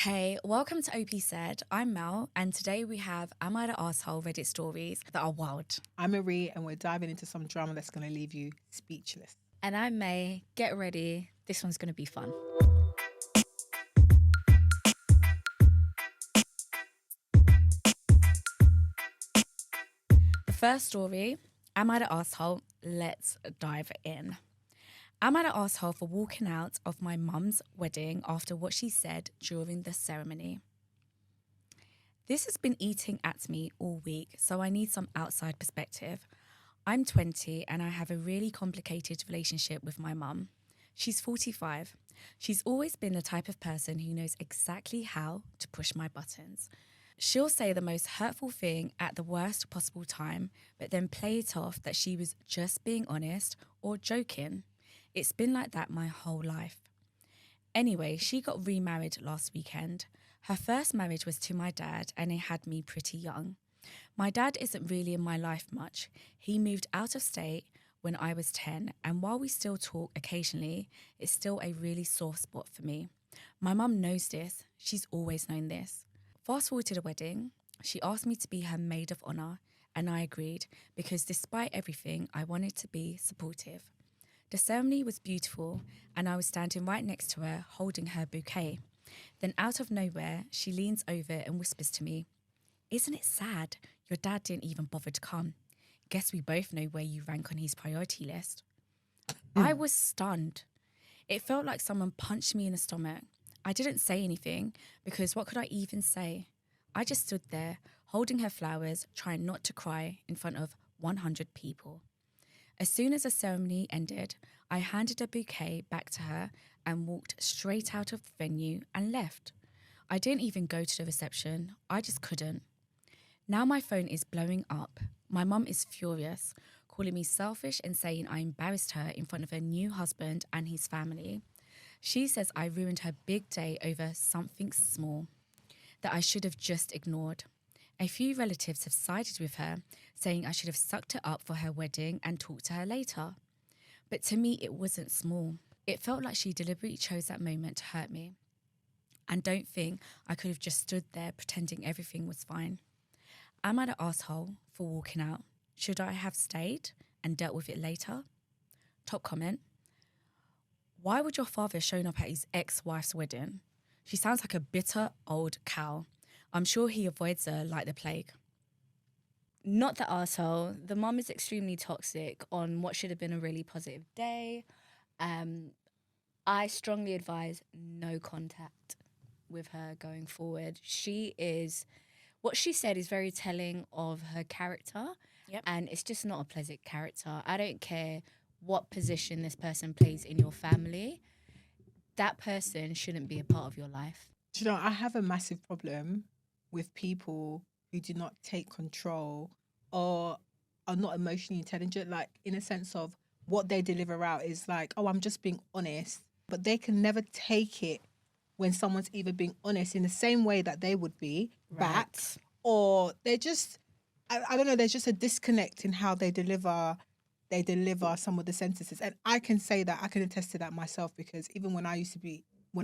Hey, welcome to OP Said. I'm Mel, and today we have Am I the Arsehole Reddit stories that are wild. I'm Marie, and we're diving into some drama that's going to leave you speechless. And I'm May. Get ready. This one's going to be fun. The first story, Am I the Arsehole? Let's dive in. Am I the arsehole for walking out of my mum's wedding after what she said during the ceremony? This has been eating at me all week, so I need some outside perspective. I'm 20 and I have a really complicated relationship with my mum. She's 45. She's always been the type of person who knows exactly how to push my buttons. She'll say the most hurtful thing at the worst possible time, but then play it off that she was just being honest or joking. It's been like that my whole life. Anyway, she got remarried last weekend. Her first marriage was to my dad and it had me pretty young. My dad isn't really in my life much. He moved out of state when I was 10, and while we still talk occasionally, it's still a really sore spot for me. My mum knows this. She's always known this. Fast forward to the wedding. She asked me to be her maid of honour, and I agreed because despite everything, I wanted to be supportive. The ceremony was beautiful, and I was standing right next to her, holding her bouquet. Then out of nowhere, she leans over and whispers to me, "Isn't it sad? Your dad didn't even bother to come. Guess we both know where you rank on his priority list." I was stunned. It felt like someone punched me in the stomach. I didn't say anything because what could I even say? I just stood there, holding her flowers, trying not to cry in front of 100 people. As soon as the ceremony ended, I handed a bouquet back to her and walked straight out of the venue and left. I didn't even go to the reception. I just couldn't. Now my phone is blowing up. My mum is furious, calling me selfish and saying I embarrassed her in front of her new husband and his family. She says I ruined her big day over something small that I should have just ignored. A few relatives have sided with her, saying I should have sucked it up for her wedding and talked to her later. But to me, it wasn't small. It felt like she deliberately chose that moment to hurt me. And don't think I could have just stood there pretending everything was fine. Am I the arsehole for walking out? Should I have stayed and dealt with it later? Top comment. Why would your father have shown up at his ex-wife's wedding? She sounds like a bitter old cow. I'm sure he avoids her like the plague. Not the arsehole. The mum is extremely toxic on what should have been a really positive day. I strongly advise no contact with her going forward. What she said is very telling of her character. Yep. And it's just not a pleasant character. I don't care what position this person plays in your family. That person shouldn't be a part of your life. Do you know, I have a massive problem with people who do not take control or are not emotionally intelligent, like in a sense of what they deliver out is like, oh, I'm just being honest, but they can never take it when someone's either being honest in the same way that they would be back, or they're just, I don't know, there's just a disconnect in how they deliver some of the sentences. And I can say that, I can attest to that myself, because even when I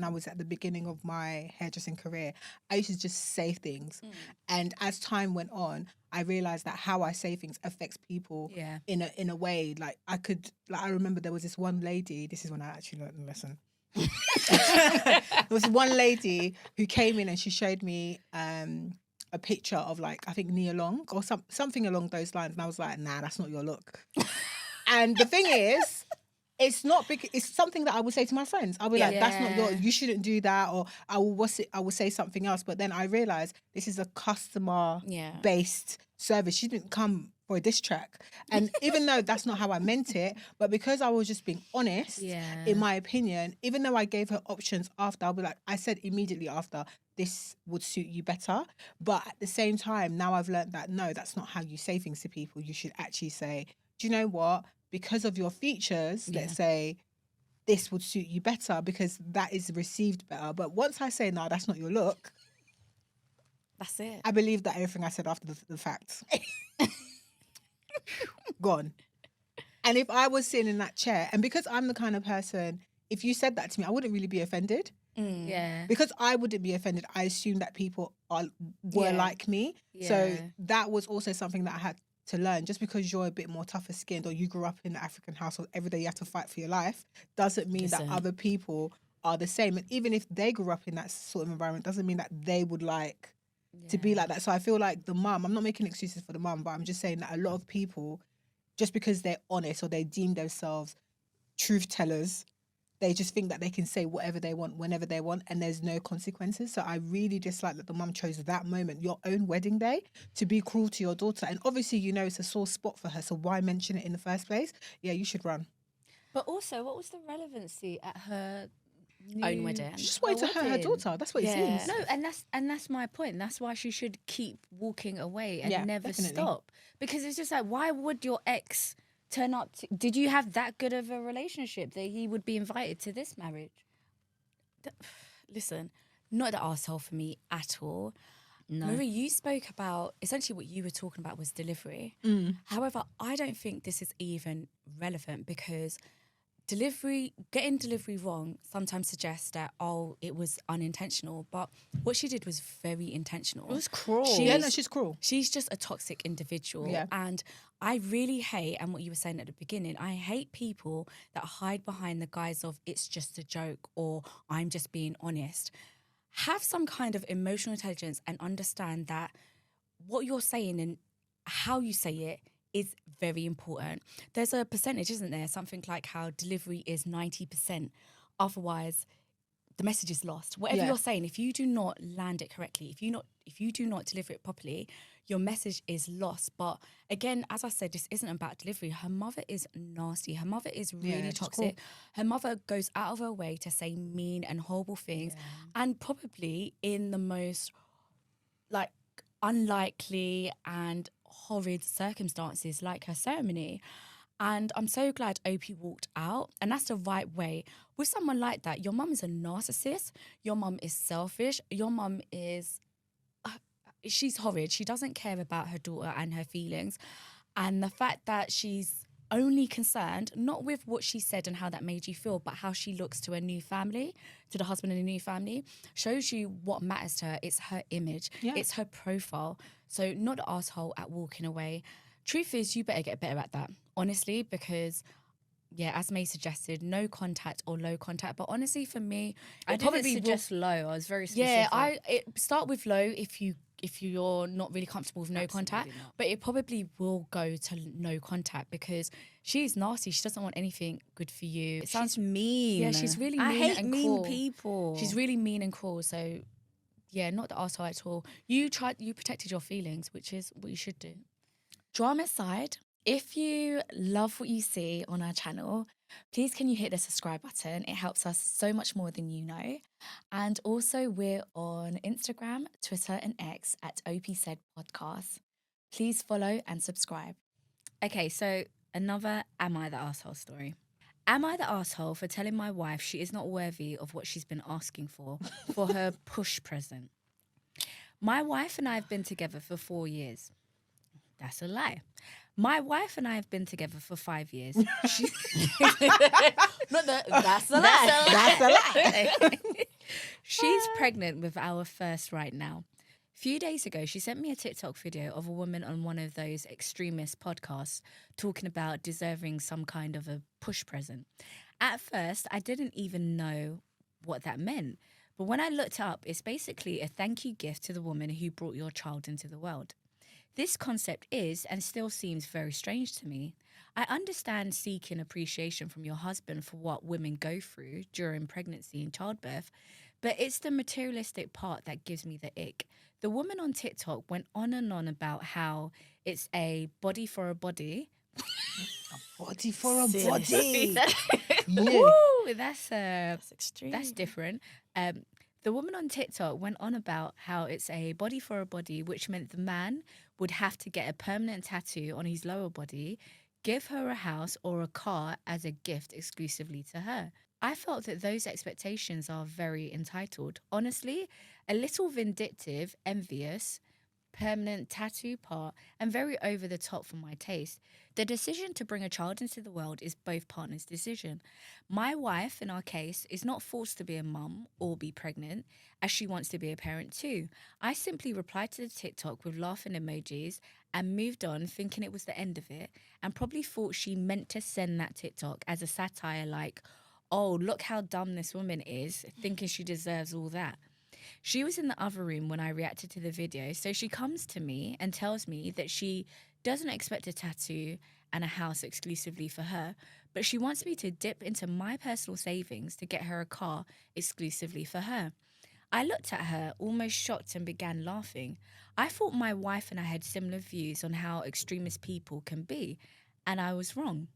was at the beginning of my hairdressing career, I used to just say things. And as time went on, I realized that how I say things affects people in a way. Like I remember there was this one lady, this is when I actually learned the lesson. There was one lady who came in and she showed me a picture of, like, I think Nia Long or something along those lines. And I was like, nah, that's not your look. And the thing is, it's not big. It's something that I would say to my friends. I'll be like, that's not you shouldn't do that. Or I will say something else. But then I realized this is a customer based service. She didn't come for a diss track. And even though that's not how I meant it, but because I was just being honest, in my opinion, even though I gave her options after, I'll be like, I said immediately after, this would suit you better. But at the same time, now I've learned that, no, that's not how you say things to people. You should actually say, do you know what? Because of your features, let's say, this would suit you better, because that is received better. But once I say, no, that's not your look, that's it. I believe that everything I said after the fact. Gone. And if I was sitting in that chair, and because I'm the kind of person, if you said that to me, I wouldn't really be offended. Yeah. Because I wouldn't be offended, I assume that people were Yeah. like me. Yeah. So that was also something that I had to learn. Just because you're a bit more tougher skinned or you grew up in the African household, every day you have to fight for your life, doesn't mean that other people are the same. And even if they grew up in that sort of environment, doesn't mean that they would like to be like that. So I feel like the mum, I'm not making excuses for the mum, but I'm just saying that a lot of people, just because they're honest or they deem themselves truth tellers, they just think that they can say whatever they want whenever they want and there's no consequences. So I really dislike that the mum chose that moment, your own wedding day, to be cruel to your daughter. And obviously, you know, it's a sore spot for her. So why mention it in the first place? Yeah, you should run. But also, what was the relevancy at her Own wedding. She just wanted to hurt her daughter. That's what it Yeah. seems. No, and that's my point. That's why she should keep walking away and Yeah, never definitely. stop. Because it's just like, why would your ex turn up? Did you have that good of a relationship that he would be invited to this marriage? Listen, not the arsehole for me at all. No. Marie, you spoke about, essentially what you were talking about was delivery. However, I don't think this is even relevant because getting delivery wrong sometimes suggests that, oh, it was unintentional. But what she did was very intentional. It was cruel. She's cruel. She's just a toxic individual. Yeah. And I really hate, and what you were saying at the beginning, I hate people that hide behind the guise of it's just a joke or I'm just being honest. Have some kind of emotional intelligence and understand that what you're saying and how you say it is very important. There's a percentage, isn't there? Something like how delivery is 90%. Otherwise, the message is lost. Whatever you're saying, if you do not land it correctly, if you do not deliver it properly, your message is lost. But again, as I said, this isn't about delivery. Her mother is nasty. Her mother is really toxic. Her mother goes out of her way to say mean and horrible things, and probably in the most like unlikely and horrid circumstances, like her ceremony. And I'm so glad Opie walked out, and that's the right way. With someone like that, your mum is a narcissist, your mum is selfish, your mum is she's horrid. She doesn't care about her daughter and her feelings. And the fact that she's only concerned, not with what she said and how that made you feel, but how she looks to a new family, to the husband and a new family, shows you what matters to her. It's her image. It's her profile. So not the arsehole at walking away. Truth is, you better get better at that, honestly, because... yeah, as May suggested, no contact or low contact. But honestly, for me, I didn't suggest low. I was very specific. Yeah, start with low if you're not really comfortable with no contact. not. But it probably will go to no contact because she's nasty. She doesn't want anything good for you. It sounds She's mean. Yeah, she's really mean I hate and mean cruel. people. She's really mean and cruel. So yeah, not the arsehole at all. You protected your feelings, which is what you should do. Drama aside, if you love what you see on our channel, please can you hit the subscribe button? It helps us so much more than you know. And also we're on Instagram, Twitter and X at OP Said Podcast. Please follow and subscribe. Okay, so another Am I the Arsehole story. Am I the arsehole for telling my wife she is not worthy of what she's been asking for her push present? My wife and I have been together for 4 years. That's a lie. My wife and I have been together for 5 years. That's a lie. That's a lie. She's pregnant with our first right now. A few days ago, she sent me a TikTok video of a woman on one of those extremist podcasts talking about deserving some kind of a push present. At first, I didn't even know what that meant. But when I looked up, it's basically a thank you gift to the woman who brought your child into the world. This concept is and still seems very strange to me. I understand seeking appreciation from your husband for what women go through during pregnancy and childbirth, but it's the materialistic part that gives me the ick. The woman on TikTok went on and on about how it's a body for a body. Body for a body. Woo, that's extreme. That's different. The woman on TikTok went on about how it's a body for a body, which meant the man would have to get a permanent tattoo on his lower body, give her a house or a car as a gift exclusively to her. I felt that those expectations are very entitled. Honestly, a little vindictive, envious, permanent tattoo part, and very over the top for my taste. The decision to bring a child into the world is both partners' decision. My wife, in our case, is not forced to be a mum or be pregnant, as she wants to be a parent too. I simply replied to the TikTok with laughing emojis and moved on, thinking it was the end of it, and probably thought she meant to send that TikTok as a satire like, oh, look how dumb this woman is, thinking she deserves all that. She was in the other room when I reacted to the video, so she comes to me and tells me that she doesn't expect a tattoo and a house exclusively for her, but she wants me to dip into my personal savings to get her a car exclusively for her. I looked at her, almost shocked, and began laughing. I thought my wife and I had similar views on how extremist people can be, and I was wrong.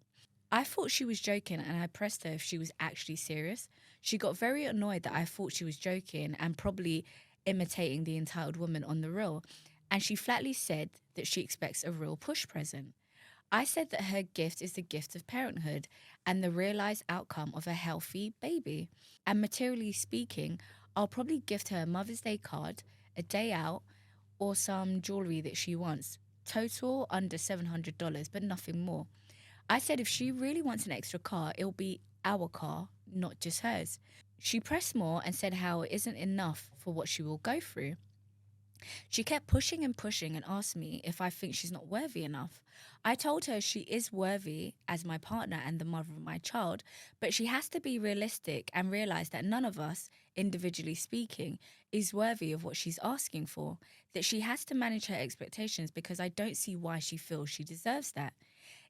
I thought she was joking, and I pressed her if she was actually serious. She got very annoyed that I thought she was joking and probably imitating the entitled woman on the reel, and she flatly said that she expects a real push present. I said that her gift is the gift of parenthood and the realised outcome of a healthy baby. And materially speaking, I'll probably gift her a Mother's Day card, a day out, or some jewellery that she wants. Total under $700, but nothing more. I said if she really wants an extra car, it'll be our car, not just hers. She pressed more and said how it isn't enough for what she will go through. She kept pushing and pushing and asked me if I think she's not worthy enough. I told her she is worthy as my partner and the mother of my child, but she has to be realistic and realise that none of us, individually speaking, is worthy of what she's asking for, that she has to manage her expectations because I don't see why she feels she deserves that.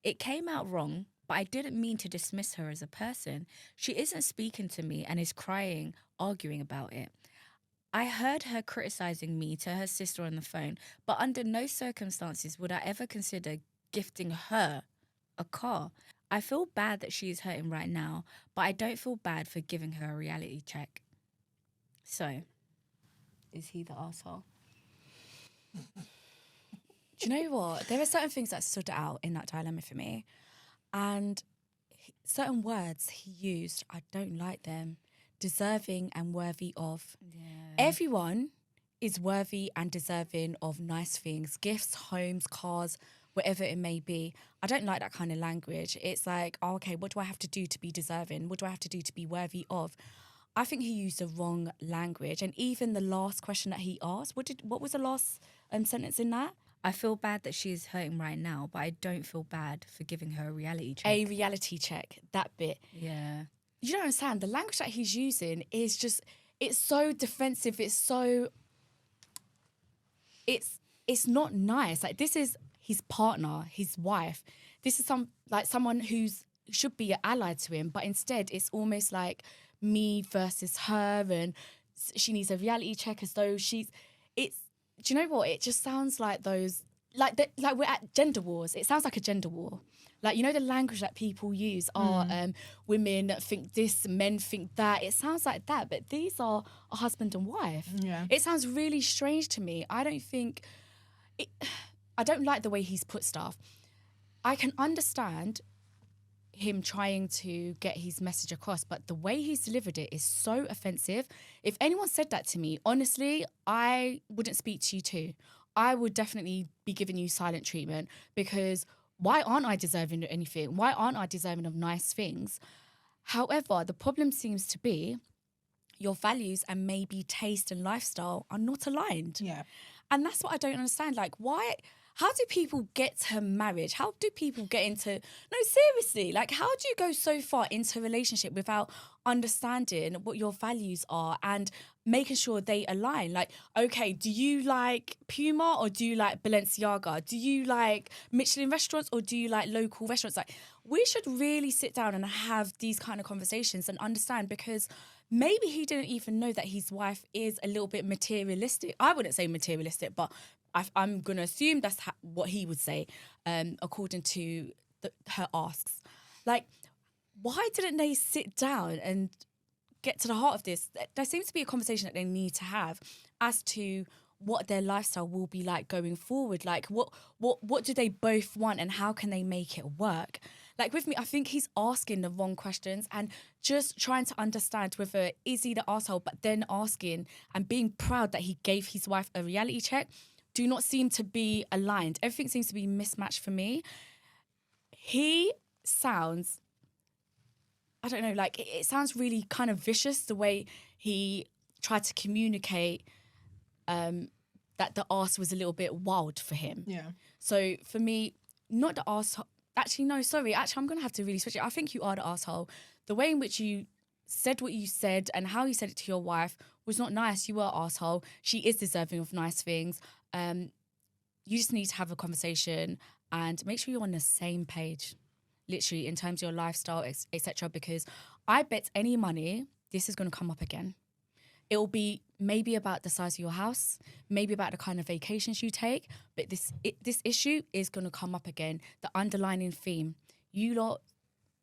It came out wrong, but I didn't mean to dismiss her as a person. She isn't speaking to me and is crying, arguing about it. I heard her criticising me to her sister on the phone, but under no circumstances would I ever consider gifting her a car. I feel bad that she is hurting right now, but I don't feel bad for giving her a reality check. So, is he the arsehole? Do you know what? There are certain things that stood out in that dilemma for me. And certain words he used, I don't like them. Deserving and worthy of. Yeah. Everyone is worthy and deserving of nice things, gifts, homes, cars, whatever it may be. I don't like that kind of language. It's like, oh, okay, what do I have to do to be deserving? What do I have to do to be worthy of? I think he used the wrong language. And even the last question that he asked, what was the last sentence in that? I feel bad that she is hurting right now, but I don't feel bad for giving her a reality check. A reality check, that bit. Yeah. You don't understand. The language that he's using is just, it's so defensive. It's not nice. Like, this is his partner, his wife. This is someone who's should be an ally to him, but instead it's almost like me versus her, and she needs a reality check as though do you know what? It just sounds like those, like we're at gender wars. It sounds like a gender war. Like, you know, the language that people use are women think this, men think that. It sounds like that, but these are a husband and wife. Yeah. It sounds really strange to me. I don't like the way he's put stuff. I can understand him trying to get his message across, but the way he's delivered it is so offensive. If anyone said that to me, honestly, I wouldn't speak to you too. I would definitely be giving you silent treatment, because why aren't I deserving of anything? Why aren't I deserving of nice things? However, the problem seems to be your values and maybe taste and lifestyle are not aligned. Yeah. And that's what I don't understand. Like, why? How do people get to marriage? How do people get into... No, seriously. Like, how do you go so far into a relationship without understanding what your values are and making sure they align? Like, okay, do you like Puma or do you like Balenciaga? Do you like Michelin restaurants or do you like local restaurants? Like, we should really sit down and have these kind of conversations and understand, because maybe he didn't even know that his wife is a little bit materialistic. I wouldn't say materialistic, but I'm going to assume that's what he would say, according to her asks. Like, why didn't they sit down and get to the heart of this? There seems to be a conversation that they need to have as to what their lifestyle will be like going forward. Like, what do they both want and how can they make it work? Like, with me, I think he's asking the wrong questions and just trying to understand whether is he the arsehole, but then asking and being proud that he gave his wife a reality check. do not seem to be aligned. Everything seems to be mismatched for me. He sounds, I don't know, like it sounds really kind of vicious the way he tried to communicate that the arse was a little bit wild for him. Yeah. So for me, not the arsehole. Actually, no, sorry. Actually, I'm going to have to really switch it. I think you are the arsehole. The way in which you said what you said and how you said it to your wife was not nice. You were an arsehole. She is deserving of nice things. You just need to have a conversation and make sure you're on the same page, literally, in terms of your lifestyle, etc. Because I bet any money this is going to come up again. It will be maybe about the size of your house, maybe about the kind of vacations you take, but this issue is going to come up again. The underlying theme, your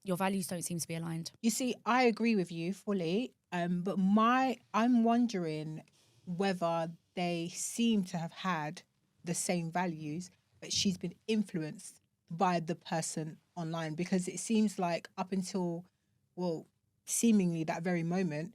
values don't seem to be aligned. You see, I agree with you fully, but I'm wondering whether they seem to have had the same values, but she's been influenced by the person online, because it seems like up until, well, seemingly that very moment,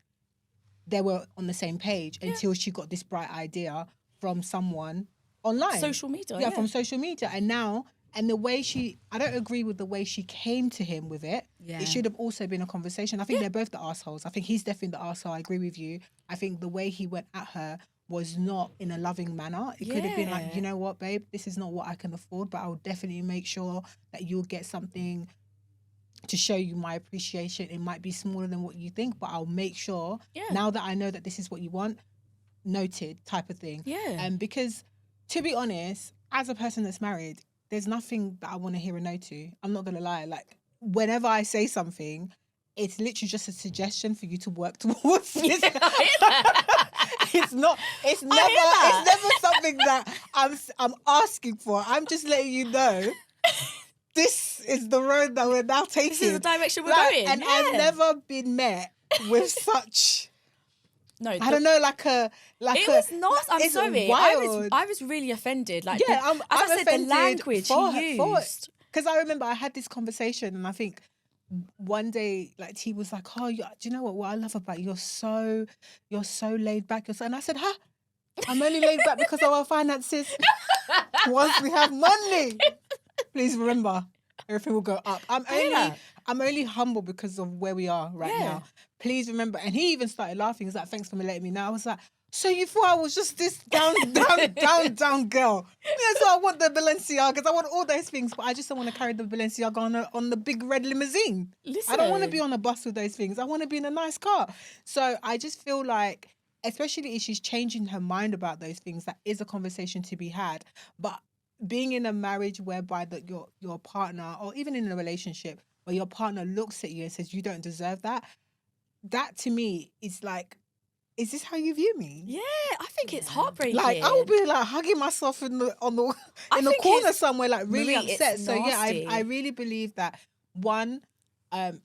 they were on the same page until she got this bright idea from someone online. Social media. Yeah, from social media. And now, and the way I don't agree with the way she came to him with it. Yeah. It should have also been a conversation. I think they're both the assholes. I think he's definitely the arsehole. I agree with you. I think the way he went at her was not in a loving manner. It could have been like, you know what, babe, this is not what I can afford, but I'll definitely make sure that you'll get something to show you my appreciation. It might be smaller than what you think, but I'll make sure now that I know that this is what you want, noted type of thing. Yeah. Because to be honest, as a person that's married, there's nothing that I want to hear a no to. I'm not going to lie. Like, whenever I say something, it's literally just a suggestion for you to work towards. It's never something that I'm asking for. I'm just letting you know this is the road that we're now taking. This is the direction we're going. And I've never been met with such. No, I don't know, it was not. I'm it's sorry. wild. I was really offended. Like, I'm I said, the offended language he used. Because I remember I had this conversation, and I think one day, like, he was like, "Oh, do you know what I love about you? You're so laid back." And I said, "Huh? I'm only laid back because of our finances. Once we have money, please remember, everything will go up. I'm only humble because of where we are right now. Please remember." And he even started laughing. He's like, "Thanks for letting me know." I was like, "So you thought I was just this down girl?" Yeah, so I want the Balenciagas. I want all those things, but I just don't want to carry the Balenciaga on the big red limousine. Listen. I don't want to be on a bus with those things. I want to be in a nice car. So I just feel like, especially if she's changing her mind about those things, that is a conversation to be had. But being in a marriage whereby that your partner, or even in a relationship where your partner looks at you and says you don't deserve that, that to me is like, is this how you view me? Yeah, I think it's heartbreaking. Like, I would be like hugging myself in the corner somewhere, like really Marie, upset. it's So yeah, nasty. I really believe that one,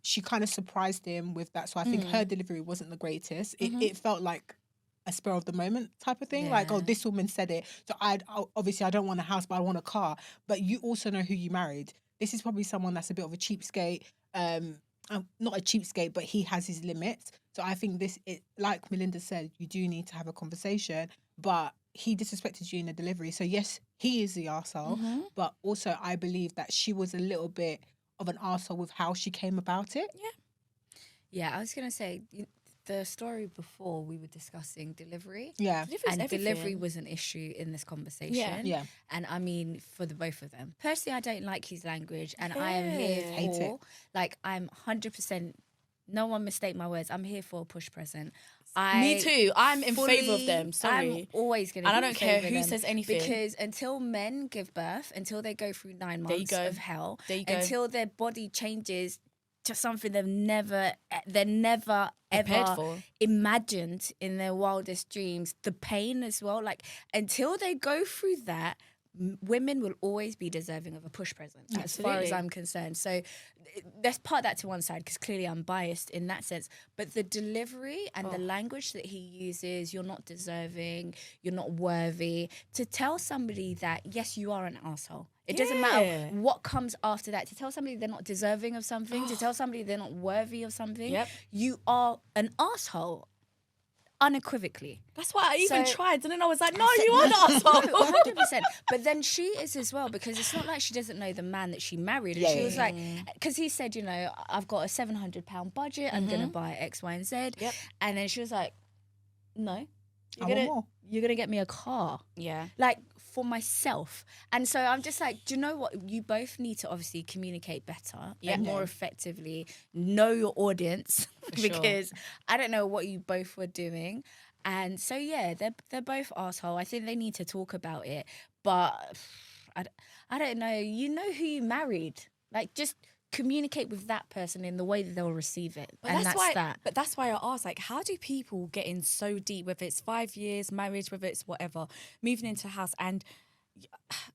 she kind of surprised him with that. So I think her delivery wasn't the greatest. It felt like a spur of the moment type of thing. Like, oh, this woman said it. So obviously I don't want a house, but I want a car. But you also know who you married. This is probably someone that's a bit of a cheapskate. Not a cheapskate, but he has his limits. So I think like Melinda said, you do need to have a conversation. But he disrespected you in the delivery. So yes, he is the arsehole. But also I believe that she was a little bit of an arsehole with how she came about it. Yeah, I was going to say, the story before, we were discussing delivery. Yeah. Delivery was an issue in this conversation. Yeah. And I mean, for the both of them. Personally, I don't like his language, and I am here Hate it. for, like, I'm 100%, no one mistake my words, I'm here for a push present. Me too. I'm in favour of them. Sorry. I'm always going to And be I don't care who says anything. Because until men give birth, until they go through 9 months of hell, until their body changes to something they're never ever imagined in their wildest dreams, the pain as well, like, until they go through that, women will always be deserving of a push present, as far as I'm concerned. So let's part that to one side, because clearly I'm biased in that sense. But the delivery and the language that he uses, you're not deserving, you're not worthy, to tell somebody that, yes, you are an asshole. It doesn't matter what comes after that. To tell somebody they're not deserving of something, to tell somebody they're not worthy of something, you are an asshole. unequivocally. That's why I even So- tried, and then I was like, no, you are the asshole. 100%. But then she is as well, because it's not like she doesn't know the man that she married. And Yeah, she yeah, was like, because he said, you know, I've got a £700 budget. I'm going to buy X, Y, and Z. Yep. And then she was like, no, I want more. you're going to get me a car. Yeah. Like, for myself. And so I'm just like, do you know what? You both need to obviously communicate better and more effectively, know your audience, sure. because I don't know what you both were doing. And so, yeah, they're both arsehole. I think they need to talk about it. But I don't know. You know who you married. Like, just communicate with that person in the way that they'll receive it. But and that's that's why, that. But that's why I asked, like, how do people get in so deep, whether it's 5 years, marriage, whether it's whatever, moving into a house, and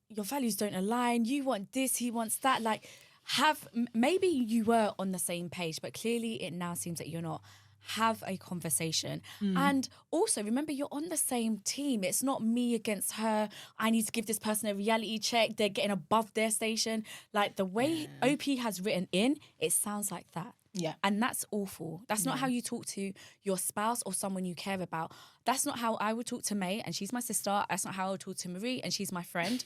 your values don't align, you want this, he wants that, like, maybe you were on the same page, but clearly it now seems that you're not. Have a conversation. And also remember, you're on the same team. It's not me against her. I need to give this person a reality check. They're getting above their station. Like, the way OP has written in, it sounds like that. Yeah. And that's awful. That's not how you talk to your spouse or someone you care about. That's not how I would talk to May, and she's my sister. That's not how I would talk to Marie, and she's my friend.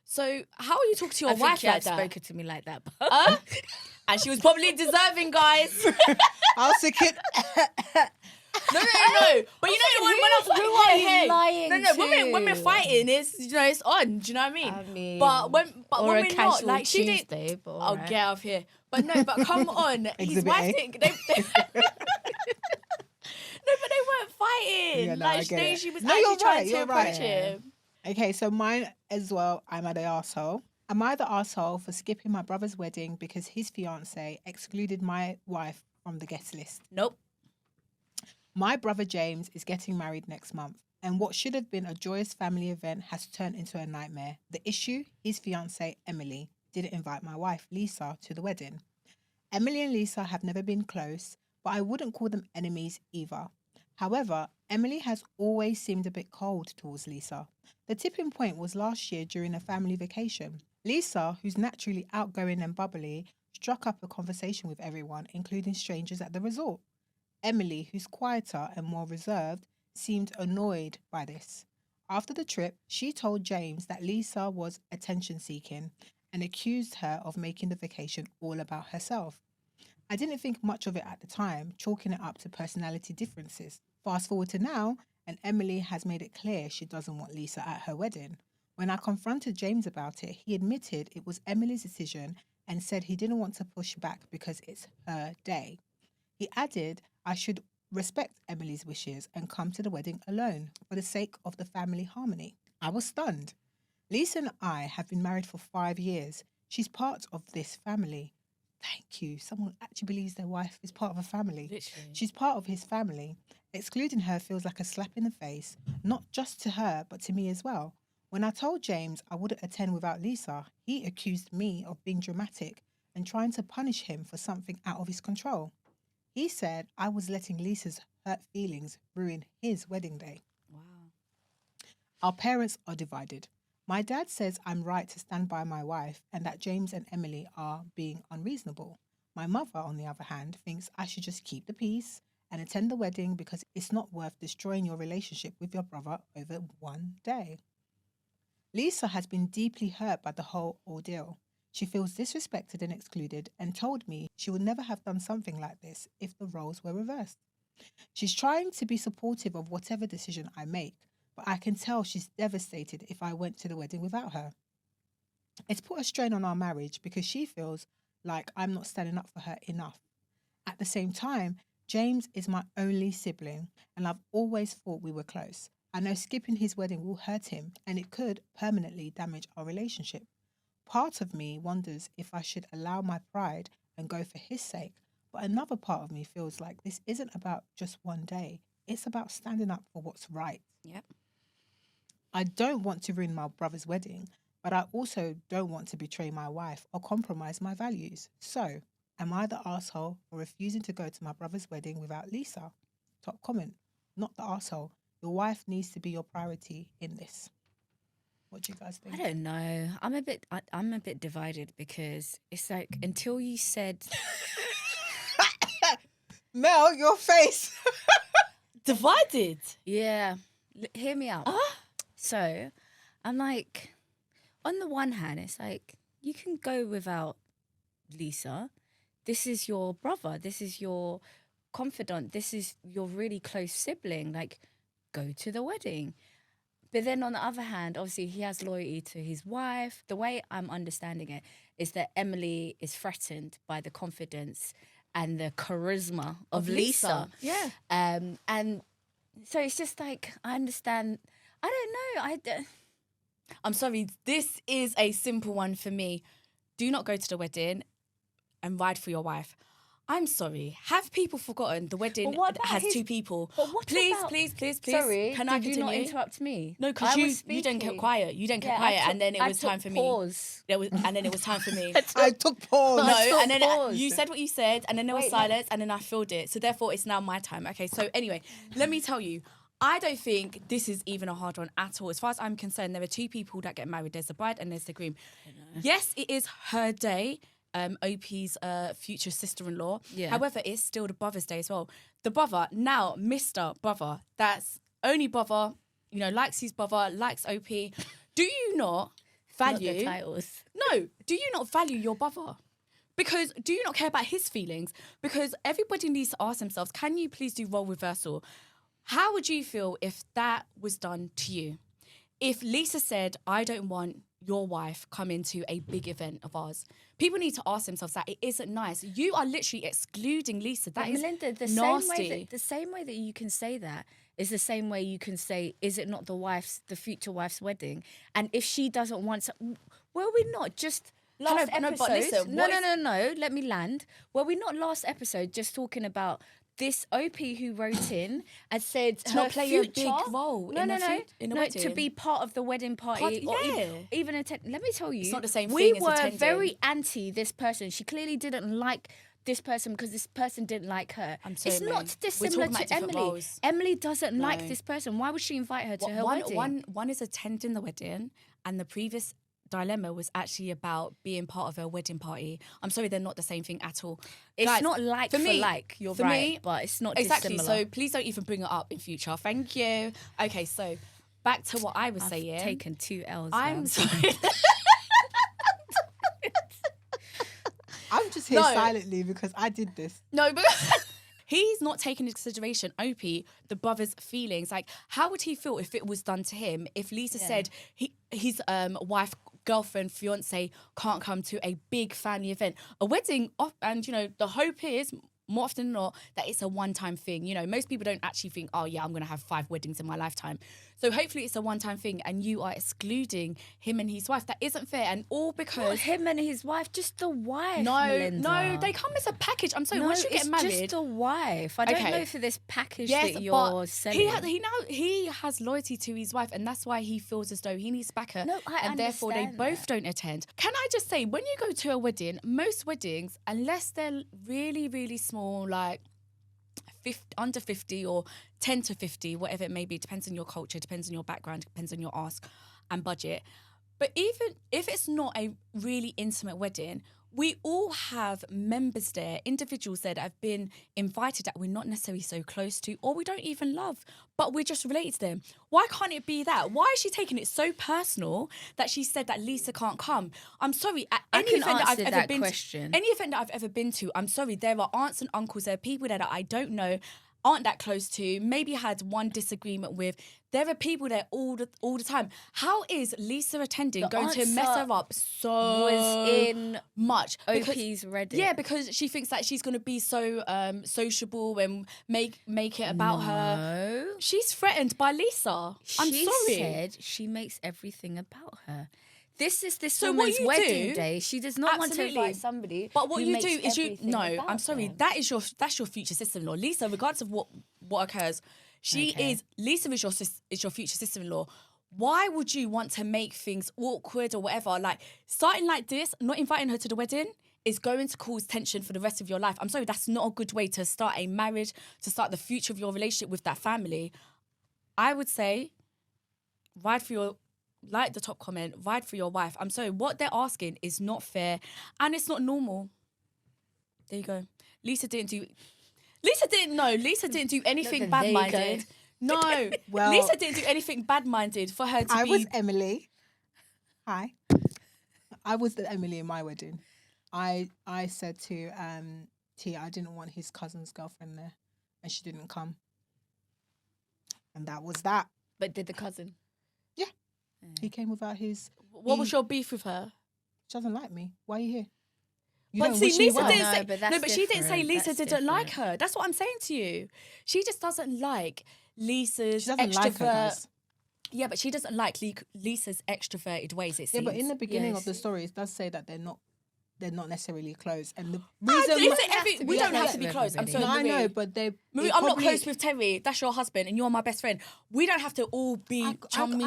So how are you talking to your I think wife you like had that? spoken to me like that. And she was probably deserving, guys. I'll stick it. No. But you know, when I'm who are you lying No. to? When we're fighting, it's, you know, it's on. Do you know what I mean? I mean, but when or when a we're not, casual like, she did. Tuesday, but I'll alright. get out of here. But no, but come on, his Exhibit wife A. think they. No, but they weren't fighting. Yeah, no, I like, get it. she was No, actually you're trying right, to you're approach right. him. Okay, so mine as well. Am I the arsehole? Am I the arsehole for skipping my brother's wedding because his fiancée excluded my wife from the guest list? Nope. My brother James is getting married next month, and what should have been a joyous family event has turned into a nightmare. The issue, his fiancée, Emily, didn't invite my wife, Lisa, to the wedding. Emily and Lisa have never been close, but I wouldn't call them enemies either. However, Emily has always seemed a bit cold towards Lisa. The tipping point was last year during a family vacation. Lisa, who's naturally outgoing and bubbly, struck up a conversation with everyone, including strangers at the resort. Emily, who's quieter and more reserved, seemed annoyed by this. After the trip, she told James that Lisa was attention-seeking and accused her of making the vacation all about herself. I didn't think much of it at the time, chalking it up to personality differences. Fast forward to now, and Emily has made it clear she doesn't want Lisa at her wedding. When I confronted James about it, he admitted it was Emily's decision and said he didn't want to push back because it's her day. He added I should respect Emily's wishes and come to the wedding alone for the sake of the family harmony. I was stunned. Lisa and I have been married for 5 years. She's part of this family. Thank you. Someone actually believes their wife is part of a family. Literally. She's part of his family. Excluding her feels like a slap in the face, not just to her, but to me as well. When I told James I wouldn't attend without Lisa, he accused me of being dramatic and trying to punish him for something out of his control. He said I was letting Lisa's hurt feelings ruin his wedding day. Wow. Our parents are divided. My dad says I'm right to stand by my wife and that James and Emily are being unreasonable. My mother, on the other hand, thinks I should just keep the peace and attend the wedding because it's not worth destroying your relationship with your brother over one day. Lisa has been deeply hurt by the whole ordeal. She feels disrespected and excluded and told me she would never have done something like this if the roles were reversed. She's trying to be supportive of whatever decision I make, but I can tell she's devastated if I went to the wedding without her. It's put a strain on our marriage because she feels like I'm not standing up for her enough. At the same time, James is my only sibling and I've always thought we were close. I know skipping his wedding will hurt him and it could permanently damage our relationship. Part of me wonders if I should allow my pride and go for his sake, but another part of me feels like this isn't about just one day. It's about standing up for what's right. Yep. I don't want to ruin my brother's wedding, but I also don't want to betray my wife or compromise my values. So, am I the arsehole for refusing to go to my brother's wedding without Lisa? Top comment, not the arsehole. Your wife needs to be your priority in this. What do you guys think? I don't know. I'm a bit divided because it's like until you said Mel, your face. Divided. Yeah. Hear me out. So I'm like, on the one hand, it's like, you can go without Lisa. This is your brother. This is your confidant. This is your really close sibling. Like, go to the wedding. But then on the other hand, obviously he has loyalty to his wife. The way I'm understanding it is that Emily is threatened by the confidence and the charisma of Lisa. Yeah. And so it's just like, I understand. I don't know. I'm sorry, this is a simple one for me. Do not go to the wedding and ride for your wife. I'm sorry. Have people forgotten the wedding has two people? But what please, about- please. Sorry, Can I did you continue? not interrupt me? No, because you didn't keep quiet. You didn't keep quiet, and then it was time for me. And then it was time for me. I took pause. No, and then pause. you said what you said, and then there was Wait, no. silence, and then I filled it. So therefore, it's now my time. Okay, so anyway, let me tell you, I don't think this is even a hard one at all. As far as I'm concerned, there are two people that get married. There's the bride and there's the groom. Yes, it is her day, OP's future sister-in-law. Yeah. However, it's still the brother's day as well. The brother, now Mr. Brother, that's only brother, likes his brother, likes OP. Do you not value... Not the titles. No, do you not value your brother? Because do you not care about his feelings? Because everybody needs to ask themselves, can you please do role reversal? How would you feel if that was done to you? If Lisa said, I don't want your wife coming to a big event of ours, people need to ask themselves that. It isn't nice. You are literally excluding Lisa. That is Melinda, nasty. the same way that you can say that is the same way you can say, is it not the future wife's wedding? And if she doesn't want to, were we not just last No, episode? but listen, no, let me land. Were we not last episode just talking about this OP who wrote in and said To her not play a future, big role in the to wedding. be part of the wedding party, or yeah. even attend. Let me tell you, It's not the same we thing as were attending. very anti this person. She clearly didn't like this person because this person didn't like her. I'm sorry, it's May. not We're dissimilar talking about to different Emily. roles. Emily doesn't like No. this person. Why would she invite her to her wedding? One is attending the wedding, and the previous dilemma was actually about being part of a wedding party. I'm sorry, they're not the same thing at all. It's Guys, not like for like. You're for right, me, but it's not exactly. dissimilar. So please don't even bring it up in future. Thank you. Okay, so back to what I was I've saying. taken 2 L's. I'm now. sorry. I'm just here No. silently because I did this. No, but he's not taking into consideration OP, the brother's feelings. Like, how would he feel if it was done to him? If Lisa said his wife, girlfriend, fiance can't come to a big family event, a wedding, and the hope is more often than not that it's a one-time thing. Most people don't actually think, oh yeah, I'm going to have 5 weddings in my lifetime. So hopefully it's a one-time thing, and you are excluding him and his wife. That isn't fair, and all Not because him and his wife, just the wife. no, Melinda. they come as a package. I'm sorry, No, once you get it's married, just the wife. I don't Okay. know for this package yes, that you're but selling. he has loyalty to his wife, and that's why he feels as though he needs to back her. No, I and therefore they understand both that. don't attend. Can I just say, when you go to a wedding, most weddings, unless they're really, really small, like under 50 or 10 to 50, whatever it may be, depends on your culture, depends on your background, depends on your ask and budget. But even if it's not a really intimate wedding, we all have members there, individuals there that have been invited that we're not necessarily so close to, or we don't even love, but we're just related to them. Why can't it be that? Why is she taking it so personal that she said that Lisa can't come? I'm sorry, at I any can event that I've answer ever that been question. to, any event that I've ever been to, I'm sorry, there are aunts and uncles, there are people there that I don't know, aren't that close to, maybe had one disagreement with. There are people there all the time. How is Lisa attending going to mess answer her up so was in much? OP's Reddit. Yeah, because she thinks that she's going to be so sociable and make it about her. No. She's threatened by Lisa. I'm She sorry. said she makes everything about her. This is this So what woman's you wedding do- day. She does not want to Absolutely. invite somebody. But what who you makes do is everything no. about I'm sorry. them. That's your future sister-in-law, Lisa. Regardless of what occurs, Okay. Lisa is your future sister-in-law. Why would you want to make things awkward or whatever? Like starting like this, not inviting her to the wedding is going to cause tension for the rest of your life. I'm sorry, that's not a good way to start a marriage, to start the future of your relationship with that family. I would say, like the top comment, ride for your wife. I'm sorry, what they're asking is not fair and it's not normal. There you go. Lisa didn't do... Lisa didn't do anything There you go. bad-minded. No. Well- Lisa didn't do anything bad-minded for her to I be... was Emily. Hi. I was the Emily in my wedding. I said to T, I didn't want his cousin's girlfriend there, and she didn't come. And that was that. But did the cousin? Yeah. He came without his... What was your beef with her? She doesn't like me. Why are you here? You But don't see, wish me Lisa well. didn't No, say... but that's but she didn't say different. Lisa That's didn't like different. her. That's what I'm saying to you. She just doesn't like Lisa's She doesn't like her, extrovert... guys. Yeah, but she doesn't like Lisa's extroverted ways, it Yeah, seems. but in the beginning Yes. of the story, it does say that they're not necessarily close. And the No, reason... Lisa, to we be don't have close to be with close. I'm everybody. sorry, No, I Marie. know, but they... Marie, it I'm not probably- close with Terry. That's your husband, and you're my best friend. We don't have to all be chummy.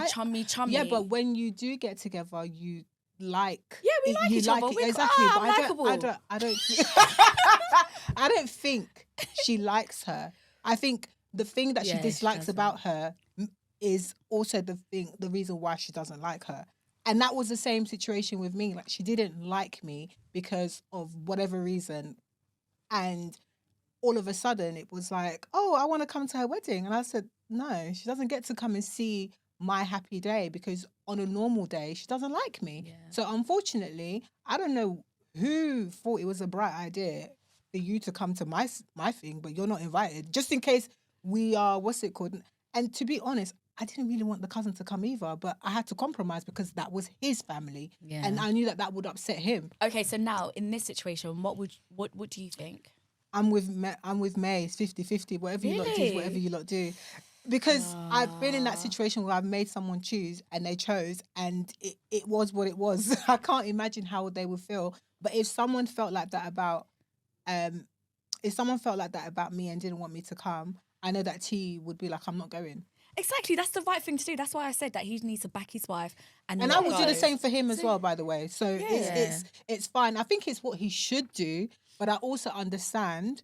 Yeah, but when you do get together, you like... Yeah, we like each other. We're exactly. But likeable. I don't I don't think she likes her. I think the thing that Yeah, she she dislikes doesn't. about her is also the reason why she doesn't like her. And that was the same situation with me. Like, she didn't like me because of whatever reason. And all of a sudden it was like, oh, I want to come to her wedding. And I said, no, she doesn't get to come and see my happy day, because on a normal day, she doesn't like me. Yeah. So unfortunately, I don't know who thought it was a bright idea for you to come to my thing, but you're not invited, just in case we are, what's it called? And to be honest, I didn't really want the cousin to come either, but I had to compromise because that was his family. Yeah. And I knew that would upset him. Okay, so now in this situation, what do you think? I'm with May. It's 50-50. Whatever you lot do is Really? whatever you lot do. Because I've been in that situation where I've made someone choose and they chose, and it was what it was. I can't imagine how they would feel. But if someone felt like that about me and didn't want me to come, I know that T would be like, I'm not going. Exactly, that's the right thing to do. That's why I said that he needs to back his wife and And let I would do go. the same for him as well, by the way. So Yeah. it's fine. I think it's what he should do, but I also understand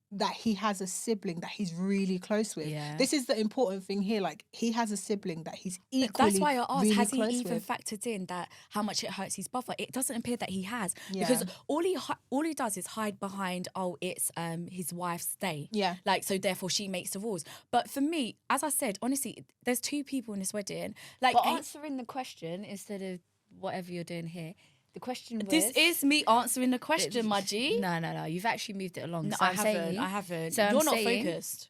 that he has a sibling that he's really close with. Yeah. This is the important thing here. Like, he has a sibling that he's equally That's why I asked, really has he close even with. factored in that how much it hurts his brother? It doesn't appear that he has. Yeah. Because all he does is hide behind, it's his wife's day. Yeah. Like, so therefore she makes the rules. But for me, as I said, honestly, there's two people in this wedding. Like, But answering the question instead of whatever you're doing here, the question was... this is me answering the question, my G. No. You've actually moved it along. No, So I I'm saying- haven't. So You're I'm not saying- focused.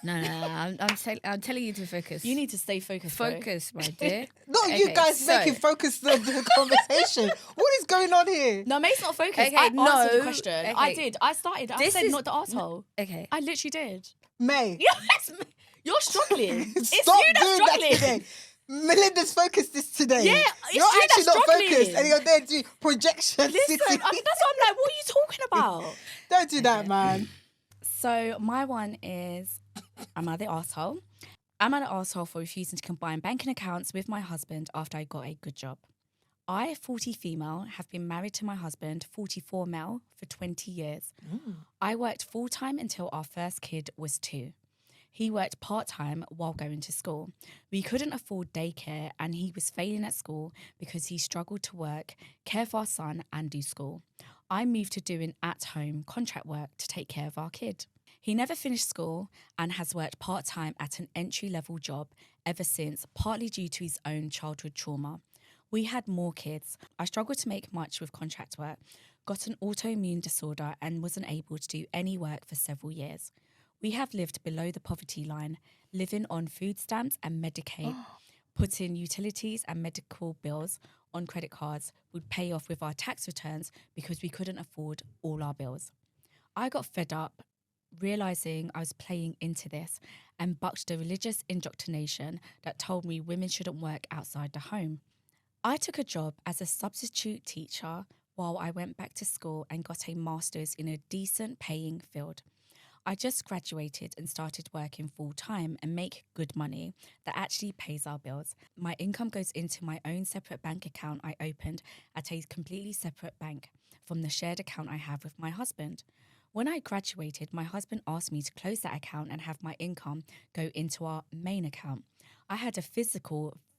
No. I'm telling you to focus. You need to stay focused. bro. focus, my dear. Not you Okay, guys so- making focus the conversation. What is going on here? No, May's not focused. Okay, I answered the no, question. okay. I did. I started. I This said is- not the asshole. Okay. I literally did. May, Yes, you're struggling. It's stop you that's doing that struggling. today. Melinda's focused this today. Yeah, it's you're you actually that's not struggling. focused, and you're there to projection. Listen, that's what I'm like. What are you talking about? Don't do that, man. So my one is, am I the asshole? Am I the asshole for refusing to combine banking accounts with my husband after I got a good job? I, 40 female, have been married to my husband, 44 male, for 20 years. I worked full-time until our first kid was 2. He worked part-time while going to school. We couldn't afford daycare and he was failing at school because he struggled to work, care for our son and do school. I moved to doing at-home contract work to take care of our kid. He never finished school and has worked part-time at an entry-level job ever since, partly due to his own childhood trauma. We had more kids. I struggled to make much with contract work, got an autoimmune disorder and wasn't able to do any work for several years. We have lived below the poverty line, living on food stamps and Medicaid, putting utilities and medical bills on credit cards would pay off with our tax returns because we couldn't afford all our bills. I got fed up, realising I was playing into this and bucked the religious indoctrination that told me women shouldn't work outside the home. I took a job as a substitute teacher while I went back to school and got a master's in a decent paying field. I just graduated and started working full-time and make good money that actually pays our bills. My income goes into my own separate bank account I opened at a completely separate bank from the shared account I have with my husband. When I graduated, my husband asked me to close that account and have my income go into our main account. I had a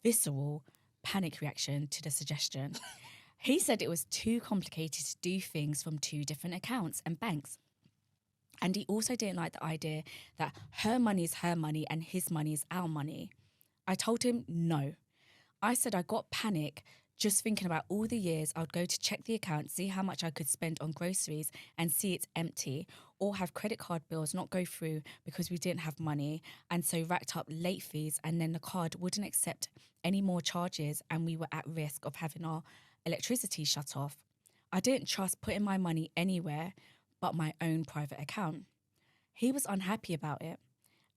visceral panic reaction to the suggestion. He said it was too complicated to do things from 2 different accounts and banks. And he also didn't like the idea that her money is her money and his money is our money. I told him no. I said I got panic just thinking about all the years I would go to check the account, see how much I could spend on groceries and see it's empty, or have credit card bills not go through because we didn't have money, and so racked up late fees, and then the card wouldn't accept any more charges and we were at risk of having our electricity shut off. I didn't trust putting my money anywhere but my own private account. He was unhappy about it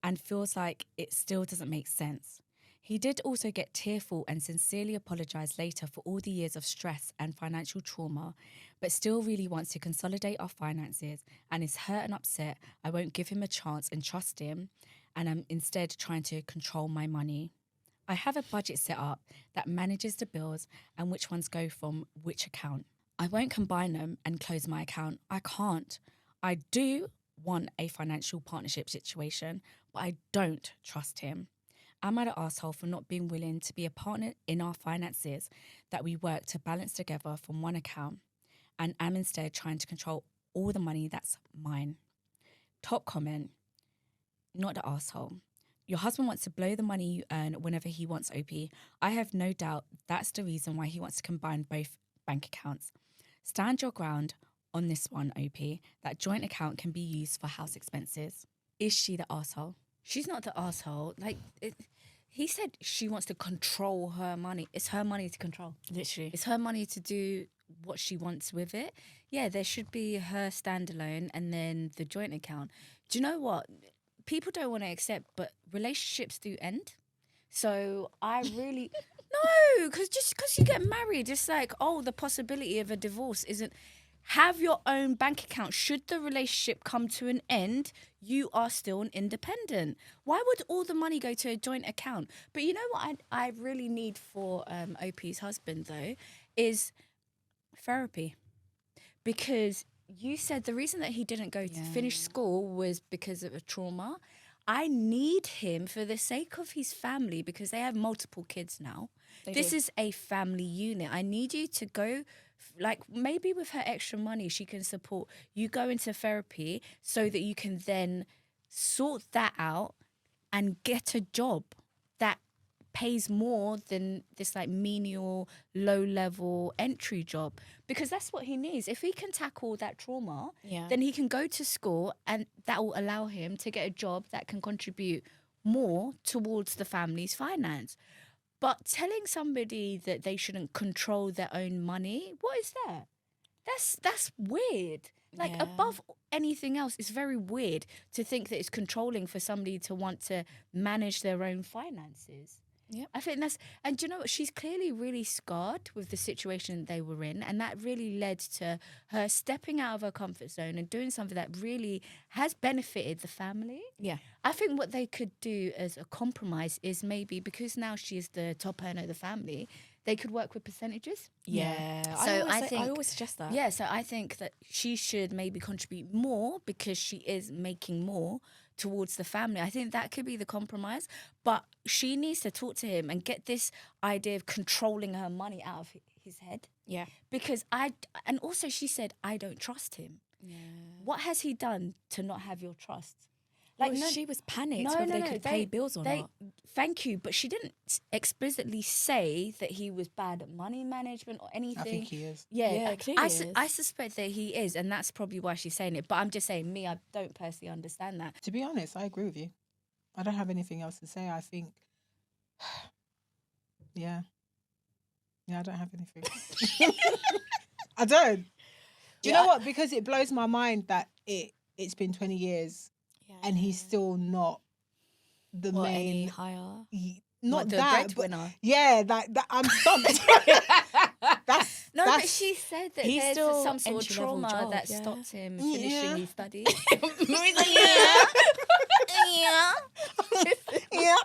and feels like it still doesn't make sense. He did also get tearful and sincerely apologised later for all the years of stress and financial trauma, but still really wants to consolidate our finances and is hurt and upset I won't give him a chance and trust him, and I'm instead trying to control my money. I have a budget set up that manages the bills and which ones go from which account. I won't combine them and close my account. I can't. I do want a financial partnership situation, but I don't trust him. Am I the asshole for not being willing to be a partner in our finances that we work to balance together from one account, and am instead trying to control all the money that's mine? Top comment, not the asshole. Your husband wants to blow the money you earn whenever he wants, OP. I have no doubt that's the reason why he wants to combine both bank accounts. Stand your ground on this one, OP. That joint account can be used for house expenses. Is she the asshole? She's not the asshole. He said she wants to control her money. It's her money to control. Literally. It's her money to do what she wants with it. Yeah, there should be her standalone and then the joint account. Do you know what? People don't want to accept, but relationships do end. So I really... No, because just because you get married, it's like, oh, the possibility of a divorce isn't... Have your own bank account. Should the relationship come to an end, you are still an independent. Why would all the money go to a joint account? But you know what I really need for OP's husband, though, is therapy. Because you said the reason that he didn't go to finish school was because of a trauma. I need him for the sake of his family, because they have multiple kids now. This is a family unit. I need you to go, like maybe with her extra money, she can support you go into therapy so that you can then sort that out and get a job that pays more than this like menial, low-level entry job, because that's what he needs. If he can tackle that trauma, then he can go to school, and that will allow him to get a job that can contribute more towards the family's finance. But telling somebody that they shouldn't control their own money, what is that? That's weird. Like above anything else, it's very weird to think that it's controlling for somebody to want to manage their own finances. Yeah, I think and do you know what? She's clearly really scarred with the situation they were in, and that really led to her stepping out of her comfort zone and doing something that really has benefited the family. Yeah, I think what they could do as a compromise is maybe, because now she is the top earner of the family, they could work with percentages. Yeah. So I always suggest that. Yeah, so I think that she should maybe contribute more because she is making more towards the family. I think that could be the compromise. But she needs to talk to him and get this idea of controlling her money out of his head. Yeah. Because and also she said, I don't trust him. Yeah. What has he done to not have your trust? Like, she was panicked whether they could pay bills or not. Thank you, but she didn't explicitly say that he was bad at money management or anything. I think he is. Yeah, I suspect that he is, and that's probably why she's saying it. But I'm just saying, I don't personally understand that. To be honest, I agree with you. I don't have anything else to say. I think, yeah, I don't have anything. I don't. Do you know what? Because it blows my mind that it's been 20 years. And he's still not the main any higher. Not the breadwinner. That I'm stumped. But she said that there's still some sort of trauma that stopped him finishing his studies. Yeah.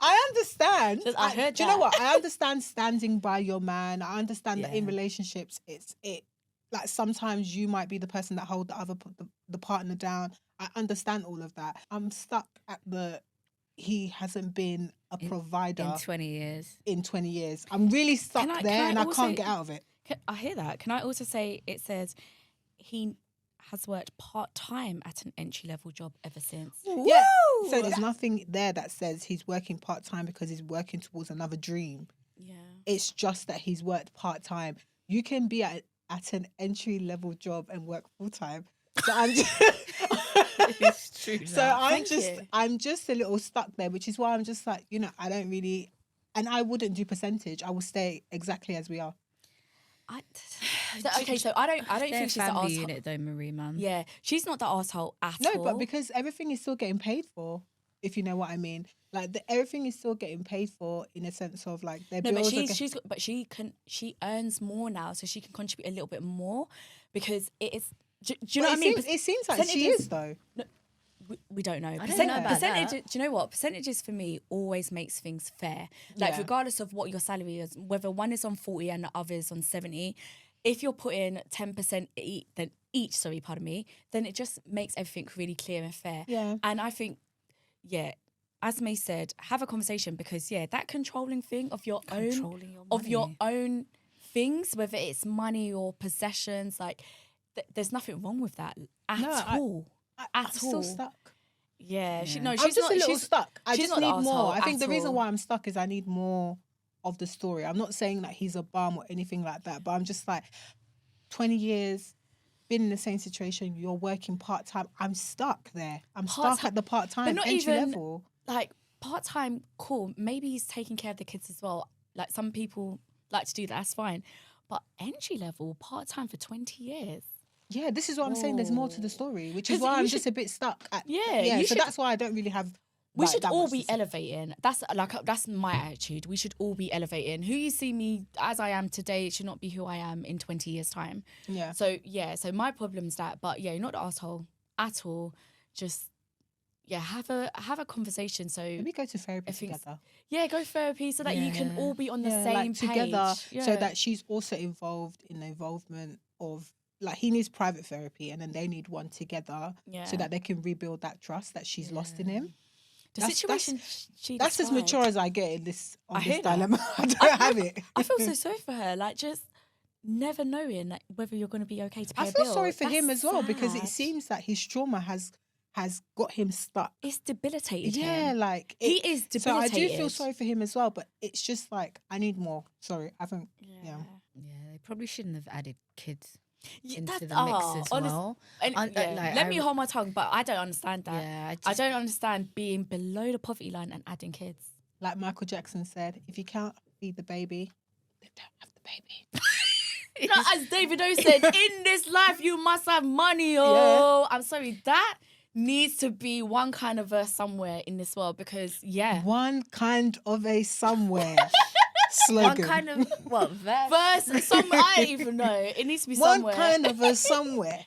I understand. I heard do you know what? I understand standing by your man. I understand that in relationships, like sometimes you might be the person that hold the partner down. I understand all of that. I'm stuck at he hasn't been a provider in 20 years. In 20 years. I'm really stuck there and I can't get out of it. I hear that. Can I also say, it says has worked part-time at an entry-level job ever since. Yeah. So there's nothing there that says he's working part-time because he's working towards another dream. Yeah. It's just that he's worked part-time. You can be at an entry-level job and work full-time. So I'm just... It's true. So that. I'm just a little stuck there, which is why I'm just like, you know, I don't really... And I wouldn't do percentage. I will stay exactly as we are. So I don't They're think she's the family arsehole. unit though, Marie, man. Yeah, she's not the arsehole at all. No, but because everything is still getting paid for, if you know what I mean. Like everything is still getting paid for in a sense of like their bills. But she earns more now, so she can contribute a little bit more because it is. Do you know what I mean? It seems like she is though. No, we don't know. I don't know about that. Do you know what? Percentages for me always makes things fair. Like regardless of what your salary is, whether one is on 40 and the other is on 70, if you're putting 10% each, then it just makes everything really clear and fair. Yeah. And I think, as May said, have a conversation because that controlling thing of your own things, whether it's money or possessions, like there's nothing wrong with that at all. I'm still stuck. Yeah, I'm she's just not. a little stuck. I she's just not the need more. arsehole I think the at reason all. why I'm stuck is I need more of the story. I'm not saying that he's a bum or anything like that, but I'm just like 20 years, been in the same situation. You're working part time. I'm stuck there. I'm stuck at the part time But not entry even level. like part time. Cool. Maybe he's taking care of the kids as well. Like some people like to do that. That's fine. But entry level part time for 20 years. Yeah, this is what I'm saying. There's more to the story, which is 'Cause why you I'm should- just a bit stuck. you So should- that's why I don't really have. We like, should that all much be to say. elevating. That's my attitude. We should all be elevating. Who you see me as I am today should not be who I am in 20 years' time. Yeah. So my problem's that. But you're not the asshole at all. Just have a conversation. So Maybe go to therapy things- together. Yeah, go therapy so that you can all be on the Yeah, same like, together, page. so that she's also involved in the involvement of like he needs private therapy and then they need one together so that they can rebuild that trust that she's lost in him. The situation she That's as described- mature as I get in this hear that. dilemma. I don't have it. I feel so sorry for her. Like just never knowing like, whether you're going to be okay to pay I a feel bill. sorry for That's him as well because it sad. seems that his trauma has got him stuck. It's debilitated Yeah, him. like He is So I do feel debilitated. sorry for him as well, but it's just like I need more. Sorry, I haven't. Yeah. Yeah, they probably shouldn't have added kids into That's- the mix as honest- well. And, Like, let me hold my tongue, but I don't understand that. Yeah, I don't understand being below the poverty line and adding kids. Like Michael Jackson said, if you can't feed the baby, then don't have the baby. As David O said, in this life you must have money. Oh, I'm sorry, that needs to be one kind of verse somewhere in this world because One kind of a somewhere slogan. one kind of verse. verse. I don't even know. It needs to be One somewhere. kind of a somewhere.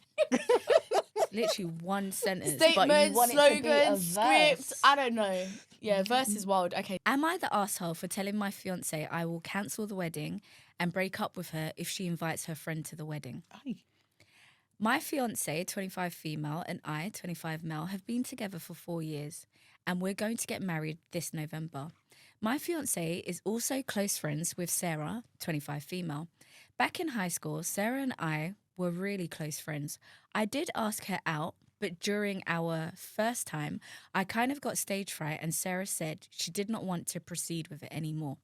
Literally one sentence. Statement, but you want it to be slogan, a script. verse. I don't know. Yeah, verse is wild. Okay. Am I the asshole for telling my fiance I will cancel the wedding and break up with her if she invites her friend to the wedding? Aye. My fiance, 25 female, and I, 25 male, have been together for 4 years and we're going to get married this November. My fiance is also close friends with Sarah, 25 female. Back in high school, Sarah and I were really close friends. I did ask her out, but during our first time, I kind of got stage fright and Sarah said she did not want to proceed with it anymore.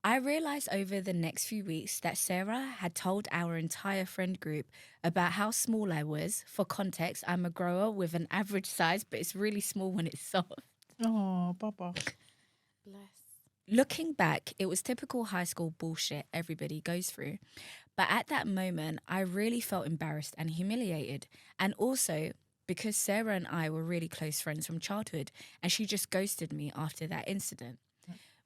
I realised over the next few weeks that Sarah had told our entire friend group about how small I was. For context, I'm a grower with an average size, but it's really small when it's soft. Oh, Baba. Bless. Looking back, it was typical high school bullshit everybody goes through. But at that moment, I really felt embarrassed and humiliated. And also because Sarah and I were really close friends from childhood and she just ghosted me after that incident.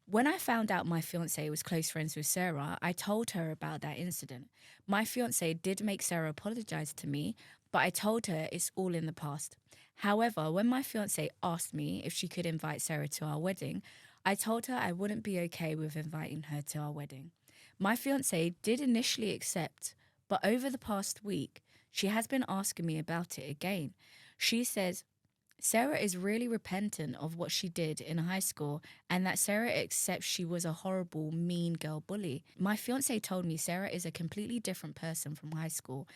When I found out my fiancé was close friends with Sarah, I told her about that incident. My fiancé did make Sarah apologise to me, but I told her it's all in the past. However, when my fiancé asked me if she could invite Sarah to our wedding, I told her I wouldn't be okay with inviting her to our wedding. My fiancé did initially accept, but over the past week, she has been asking me about it again. She says, Sarah is really repentant of what she did in high school and that Sarah accepts she was a horrible, mean girl bully. My fiancé told me Sarah is a completely different person from high school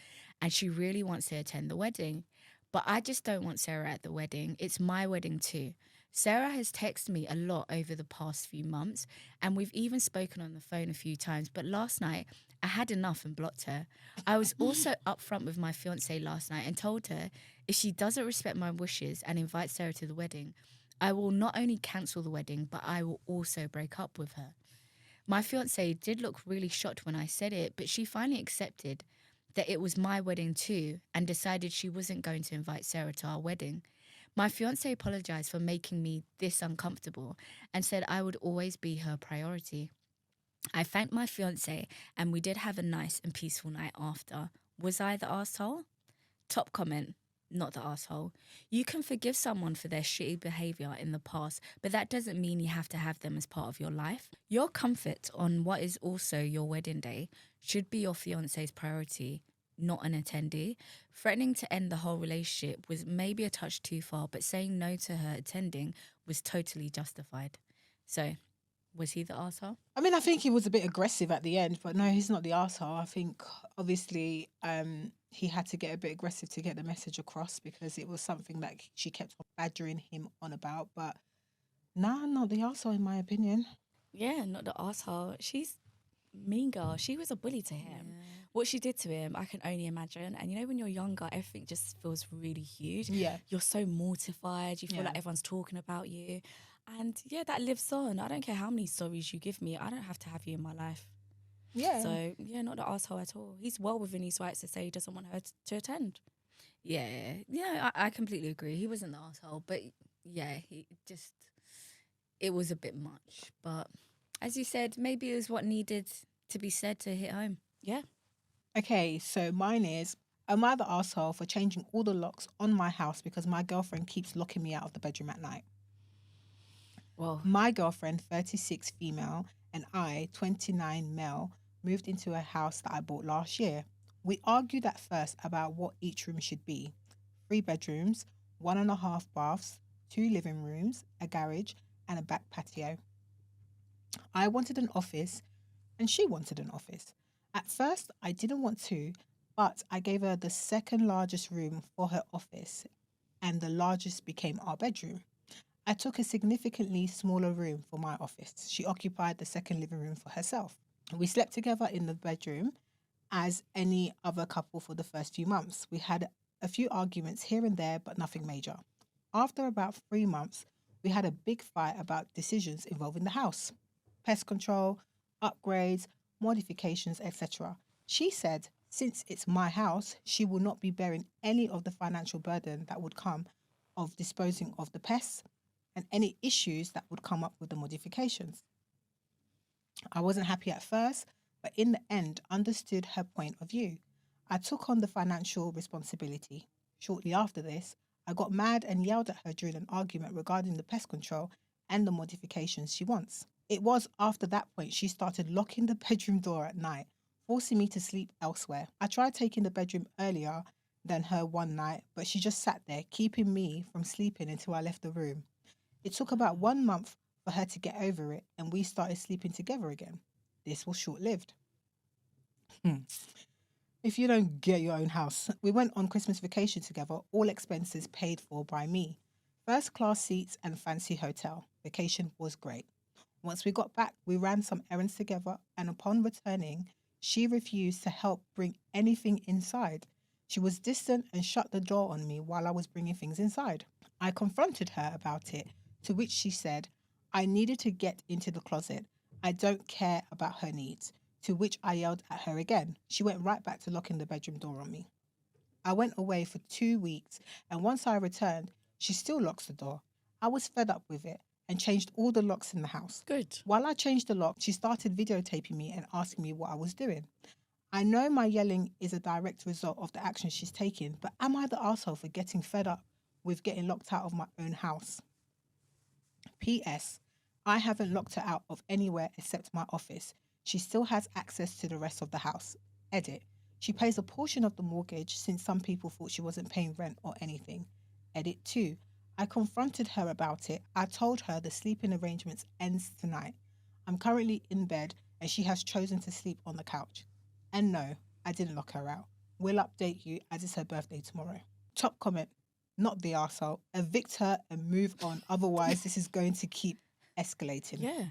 and she really wants to attend the wedding. But I just don't want Sarah at the wedding. It's my wedding too. Sarah has texted me a lot over the past few months, and we've even spoken on the phone a few times. But last night, I had enough and blocked her. I was also upfront with my fiancée last night and told her if she doesn't respect my wishes and invite Sarah to the wedding, I will not only cancel the wedding, but I will also break up with her. My fiancée did look really shocked when I said it, but she finally accepted that it was my wedding too and decided she wasn't going to invite Sarah to our wedding. My fiancé apologized for making me this uncomfortable and said I would always be her priority. I thanked my fiancé and we did have a nice and peaceful night after. Was I the asshole? Top comment, not the asshole. You can forgive someone for their shitty behavior in the past, but that doesn't mean you have to have them as part of your life. Your comfort on what is also your wedding day should be your fiancé's priority, not an attendee. Threatening to end the whole relationship was maybe a touch too far, but saying no to her attending was totally justified. So, was he the asshole? I mean, I think he was a bit aggressive at the end, but no, he's not the arsehole. I think obviously he had to get a bit aggressive to get the message across because it was something that she kept on badgering him on about. But nah, not the arsehole in my opinion. Yeah, not the asshole. She's mean girl. She was a bully to him. What she did to him, I can only imagine. And you know, when you're younger, everything just feels really huge. Yeah. You're so mortified. You feel like everyone's talking about you. And yeah, that lives on. I don't care how many stories you give me. I don't have to have you in my life. Yeah. So yeah, not the asshole at all. He's well within his rights to say he doesn't want her to attend. Yeah, I completely agree. He wasn't the asshole, but yeah, it was a bit much. But as you said, maybe it was what needed to be said to hit home. Yeah. Okay, so mine is, am I the arsehole for changing all the locks on my house because my girlfriend keeps locking me out of the bedroom at night? Well, My girlfriend, 36 female, and I, 29 male, moved into a house that I bought last year. We argued at first about what each room should be: 3 bedrooms, 1.5 baths, 2 living rooms, a garage, and a back patio. I wanted an office and she wanted an office. At first, I didn't want to, but I gave her the second largest room for her office, and the largest became our bedroom. I took a significantly smaller room for my office. She occupied the second living room for herself. We slept together in the bedroom as any other couple for the first few months. We had a few arguments here and there, but nothing major. After about 3 months, we had a big fight about decisions involving the house: pest control, upgrades, modifications, etc. She said, since it's my house, she will not be bearing any of the financial burden that would come of disposing of the pests and any issues that would come up with the modifications. I wasn't happy at first, but in the end understood her point of view. I took on the financial responsibility. Shortly after this, I got mad and yelled at her during an argument regarding the pest control and the modifications she wants. It was after that point she started locking the bedroom door at night, forcing me to sleep elsewhere. I tried taking the bedroom earlier than her one night, but she just sat there, keeping me from sleeping until I left the room. It took about 1 month for her to get over it, and we started sleeping together again. This was short-lived. If you don't get your own house, we went on Christmas vacation together, all expenses paid for by me. First class seats and fancy hotel. Vacation was great. Once we got back, we ran some errands together, and upon returning, she refused to help bring anything inside. She was distant and shut the door on me while I was bringing things inside. I confronted her about it, to which she said, I needed to get into the closet. I don't care about her needs. To which I yelled at her again. She went right back to locking the bedroom door on me. I went away for 2 weeks, and once I returned, she still locks the door. I was fed up with it and changed all the locks in the house. good. While I changed the lock, she started videotaping me and asking me what I was doing. I know my yelling is a direct result of the action she's taking, but am I the arsehole for getting fed up with getting locked out of my own house? P.S. I haven't locked her out of anywhere except my office. She still has access to the rest of the house. Edit. She pays a portion of the mortgage since some people thought she wasn't paying rent or anything. Edit 2. I confronted her about it. I told her the sleeping arrangements ends tonight. I'm currently in bed and she has chosen to sleep on the couch. And no, I didn't lock her out. We'll update you as it's her birthday tomorrow. Top comment, not the arsehole. Evict her and move on. Otherwise, this is going to keep escalating. Yeah.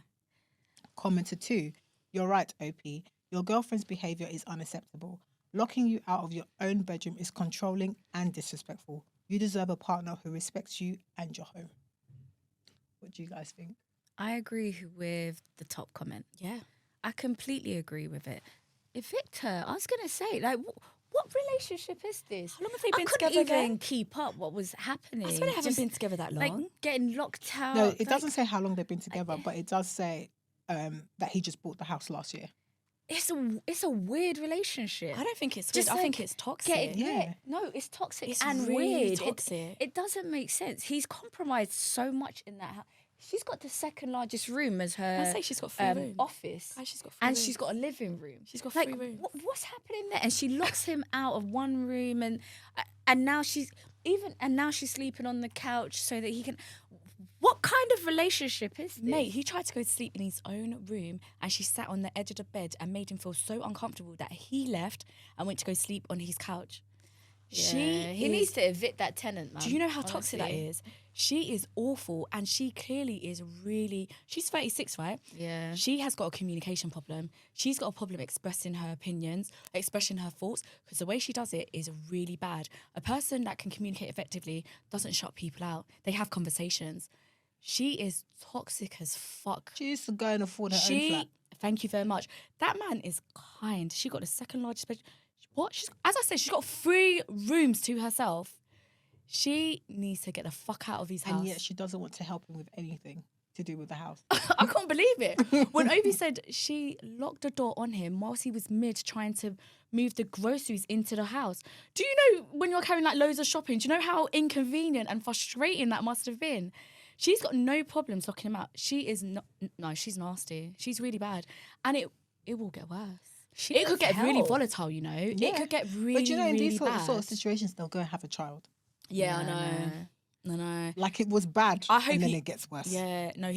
Commenter 2, you're right, OP. Your girlfriend's behaviour is unacceptable. Locking you out of your own bedroom is controlling and disrespectful. You deserve a partner who respects you and your home. What do you guys think? I agree with the top comment. Yeah. I completely agree with it. Evict her. I was going to say, like, what relationship is this? How long have they I been couldn't together even again? keep up what was happening. I swear they haven't Just, been together that like, long. getting locked out. No, it like, doesn't say how long they've been together, but it does say that he just bought the house last year. It's a weird relationship. I don't think it's weird. Just I like think it's toxic. Getting, Yeah. No, it's toxic It's and really weird. toxic. It doesn't make sense. He's compromised so much in that house. She's got the second largest room as her I say she's got 3 rooms. office. Guys, she's got 3 And rooms. she's got a living room. She's got like, 3 rooms. what's happening there? And she locks him out of one room, and now she's sleeping on the couch so that he can. What kind of relationship is this? Mate, he tried to go to sleep in his own room and she sat on the edge of the bed and made him feel so uncomfortable that he left and went to go sleep on his couch. He needs to evict that tenant, man. Do you know how toxic that honestly. is? She is awful and she clearly is really... She's 36, right? Yeah. She has got a communication problem. She's got a problem expressing her opinions, expressing her thoughts, because the way she does it is really bad. A person that can communicate effectively doesn't shut people out. They have conversations. She is toxic as fuck. She used to go and afford her own flat. Thank you very much. That man is kind. She got the second largest bed. What? As I said, she's got 3 rooms to herself. She needs to get the fuck out of his house. And yet she doesn't want to help him with anything to do with the house. I can't believe it. When Ovi said she locked the door on him whilst he was mid trying to move the groceries into the house. Do you know when you're carrying like loads of shopping, do you know how inconvenient and frustrating that must have been? She's got no problems locking him out. She is no, she's nasty. She's really bad. And it will get worse. It could get really volatile, you know. Yeah. It could get really, But you know, in really these sort bad. of situations, they'll go and have a child. Yeah, I know. Like it was bad, I hope and then it gets worse. Yeah, no,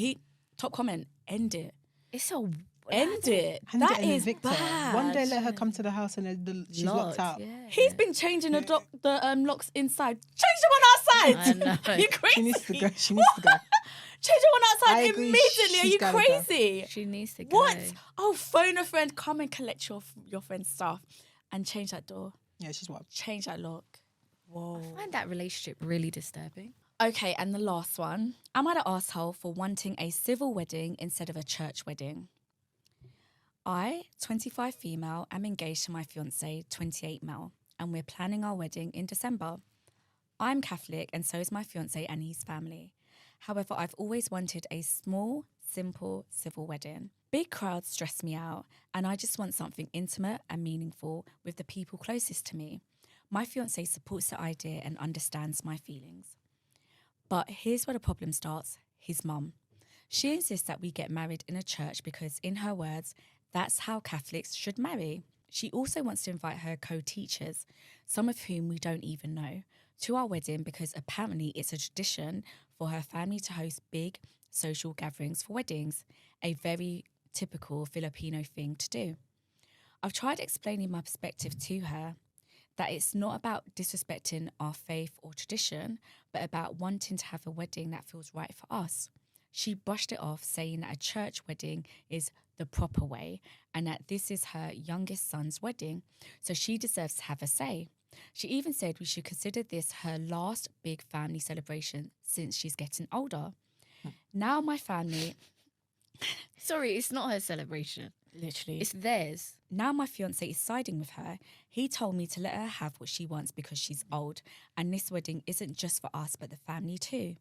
top comment, end it. It's a End it. Hand That it and is evict her. bad. One day let her come to the house and she's locked out. Yeah. He's been changing the locks inside. Change them on outside. I know. You crazy? She needs to go. She needs to go. Change them on I outside agree. immediately. Are She's you gotta go. crazy? She needs to go. What? Oh, phone a friend. Come and collect your friend's stuff and change that door. Yeah, she's what? Change that lock. Whoa. I find that relationship really disturbing. Okay, and the last one. Am I the asshole for wanting a civil wedding instead of a church wedding? I, 25 female, am engaged to my fiancé, 28 male, and we're planning our wedding in December. I'm Catholic and so is my fiancé and his family. However, I've always wanted a small, simple civil wedding. Big crowds stress me out and I just want something intimate and meaningful with the people closest to me. My fiancé supports the idea and understands my feelings. But here's where the problem starts, his mum. She insists that we get married in a church because, in her words, that's how Catholics should marry. She also wants to invite her co-teachers, some of whom we don't even know, to our wedding because apparently it's a tradition for her family to host big social gatherings for weddings, a very typical Filipino thing to do. I've tried explaining my perspective to her, that it's not about disrespecting our faith or tradition, but about wanting to have a wedding that feels right for us. She brushed it off, saying that a church wedding is the proper way and that this is her youngest son's wedding, so she deserves to have a say. She even said we should consider this her last big family celebration since she's getting older. Now my family... Sorry, it's not her celebration. Literally. It's theirs. Now my fiancé is siding with her. He told me to let her have what she wants because she's old, and this wedding isn't just for us but the family too.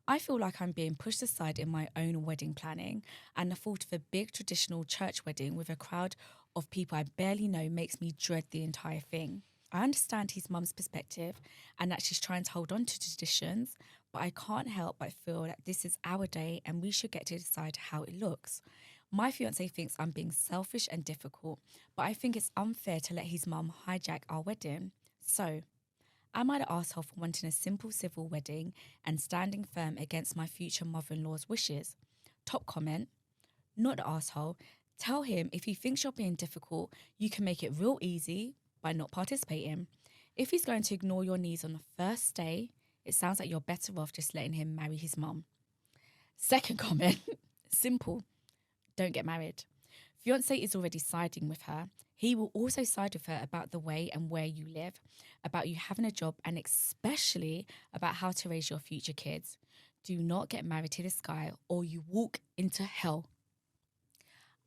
I feel like I'm being pushed aside in my own wedding planning, and the thought of a big traditional church wedding with a crowd of people I barely know makes me dread the entire thing. I understand his mum's perspective and that she's trying to hold on to traditions, but I can't help but feel that this is our day and we should get to decide how it looks. My fiancé thinks I'm being selfish and difficult, but I think it's unfair to let his mum hijack our wedding. So, am I the arsehole for wanting a simple civil wedding and standing firm against my future mother-in-law's wishes? Top comment, not the arsehole. Tell him if he thinks you're being difficult, you can make it real easy, by not participating. If he's going to ignore your needs on the first day, it sounds like you're better off just letting him marry his mum. Second comment, simple, don't get married. Fiancé is already siding with her. He will also side with her about the way and where you live, about you having a job, and especially about how to raise your future kids. Do not get married to this guy or you walk into hell.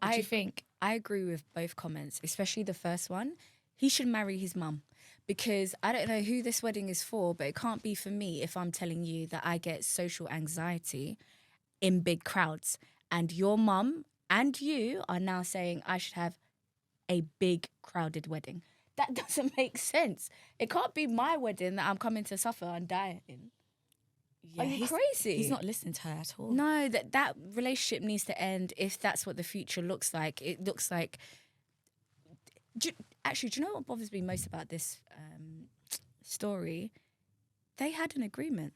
What do you think? I agree with both comments, especially the first one. He should marry his mum, because I don't know who this wedding is for, but it can't be for me if I'm telling you that I get social anxiety in big crowds. And your mum and you are now saying I should have a big crowded wedding. That doesn't make sense. It can't be my wedding that I'm coming to suffer and die in. Yeah, Are you crazy? He's not listening to her at all. No, that relationship needs to end if that's what the future looks like. It looks like... Actually, do you know what bothers me most about this story? They had an agreement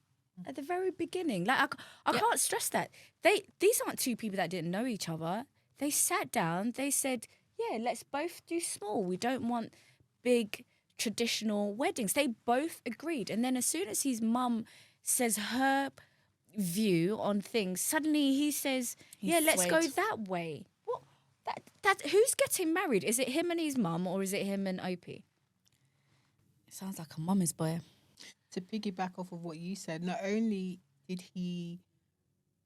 at the very beginning. Like I can't stress that. These aren't two people that didn't know each other. They sat down. They said, "Yeah, let's both do small. We don't want big traditional weddings." They both agreed. And then as soon as his mum says her view on things, suddenly he says, "Yeah, let's go that way." What? That who's getting married? Is it him and his mum, or is it him and Opie? It sounds like a mama's boy. To piggyback off of what you said, not only did he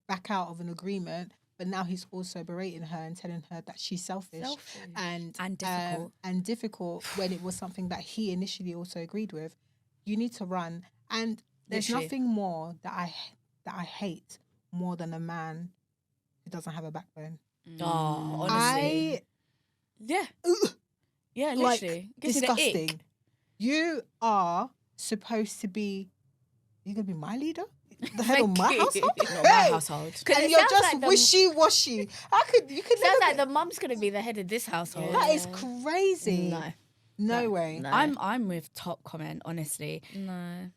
back out of an agreement, but now he's also berating her and telling her that she's selfish. And difficult. And difficult when it was something that he initially also agreed with. You need to run. And there's Literally. nothing more that I hate more than a man who doesn't have a backbone. Oh, honestly. Yeah, literally. Like, Gives me the ick. disgusting. You are supposed to be, you're going to be my leader? The head of my household? Not my household. And you're just wishy-washy. You could Sounds never like the mum's going to be the head of this household. That is crazy. No. Way. No. I'm with top comment, honestly. No,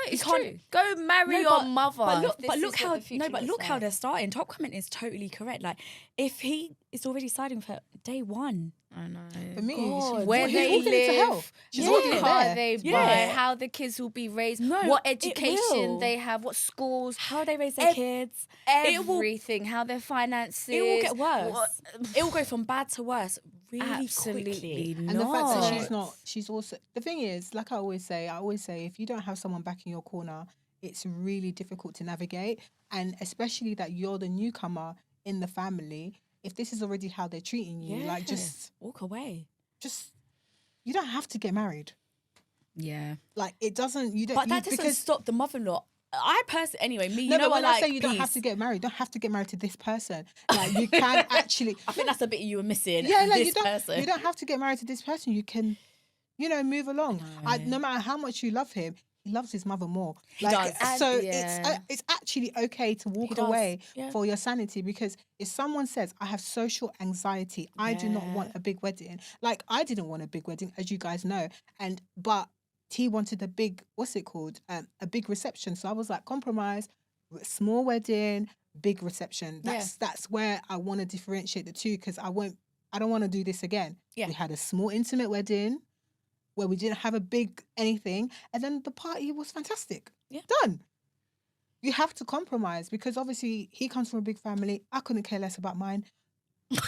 it's can't- true. Go marry No, your but- mother. But if look, this but is look what how the future looks look how like. they're starting. Top comment is totally correct. Like, if he is already siding with her day one, I know. For me, God, Where he's they walking into hell. live, She's what walking car there. they buy, Yeah. how the kids will be raised, No, what it education will. they have, what schools, how they raise their kids, it will everything, how their finances. it will get worse. what- It will go from bad to worse really Absolutely quickly. not. And the fact that she's also, the thing is, like I always say, if you don't have someone back in your corner, it's really difficult to navigate. And especially that you're the newcomer in the family. If this is already how they're treating you, Yeah. like just, Walk away. you don't have to get married. Yeah. Like it doesn't, you don't, But that you, doesn't stop the mother-in-law. I personally, anyway, me, you no, know but what, when I like, say you don't have to get married, you don't have to get married to this person. Like you can actually, I think that's a bit you were missing. yeah, like this person. you don't have to get married to this person. You can, move along. No matter how much you love him, he loves his mother more. He does. So Yeah. it's actually okay to walk does, away yeah. for your sanity, because if someone says, I have social anxiety, I do not want a big wedding. Like I didn't want a big wedding, as you guys know. But he wanted a big, what's it called? A big reception. So I was like, compromise, small wedding, big reception. That's where I want to differentiate the two, because I don't want to do this again. Yeah. We had a small intimate wedding where we didn't have a big anything, and then the party was fantastic. Yeah. Done. You have to compromise, because obviously he comes from a big family. I couldn't care less about mine. Do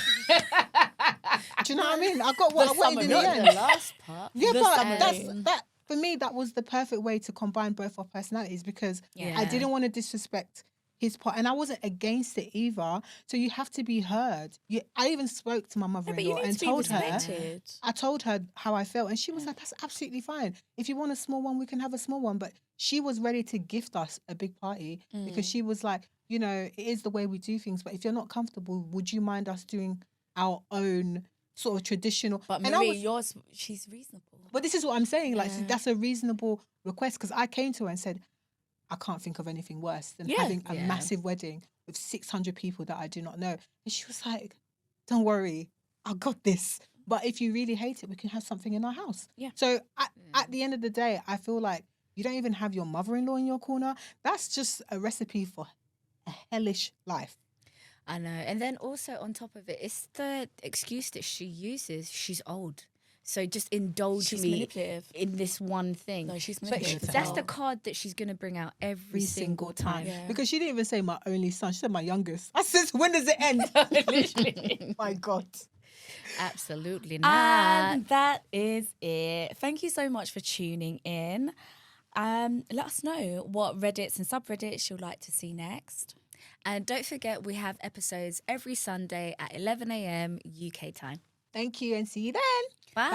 you know what I mean? I got what I wanted in the Not end. the last part. Yeah, The but summary. that for me, that was the perfect way to combine both our personalities, because Yeah. I didn't want to disrespect his part, and I wasn't against it either. So you have to be heard. I even spoke to my Yeah, but you mother-in-law need and to be told her. respected. I told her how I felt, and she was like, "That's absolutely fine. If you want a small one, we can have a small one." But she was ready to gift us a big party, because she was like, it is the way we do things. But if you're not comfortable, would you mind us doing our own sort of traditional? But And I Marie, she's reasonable. But this is what I'm saying. Like, that's a reasonable request, because I came to her and said, I can't think of anything worse than having a massive wedding with 600 people that I do not know. And she was like, don't worry, I got this. But if you really hate it, we can have something in our house. Yeah. So at the end of the day, I feel like you don't even have your mother-in-law in your corner. That's just a recipe for a hellish life. I know. And then also on top of it, it's the excuse that she uses. She's old. So just indulge She's me manipulative. in this one thing. No, she's But manipulative. that's the card that she's going to bring out every single time. Yeah. Because she didn't even say my only son. She said my youngest. I said, when does it end? Literally. My God. Absolutely not. And that is it. Thank you so much for tuning in. Let us know what Reddits and subreddits you'd like to see next. And don't forget, we have episodes every Sunday at 11 a.m. UK time. Thank you and see you then. Bye.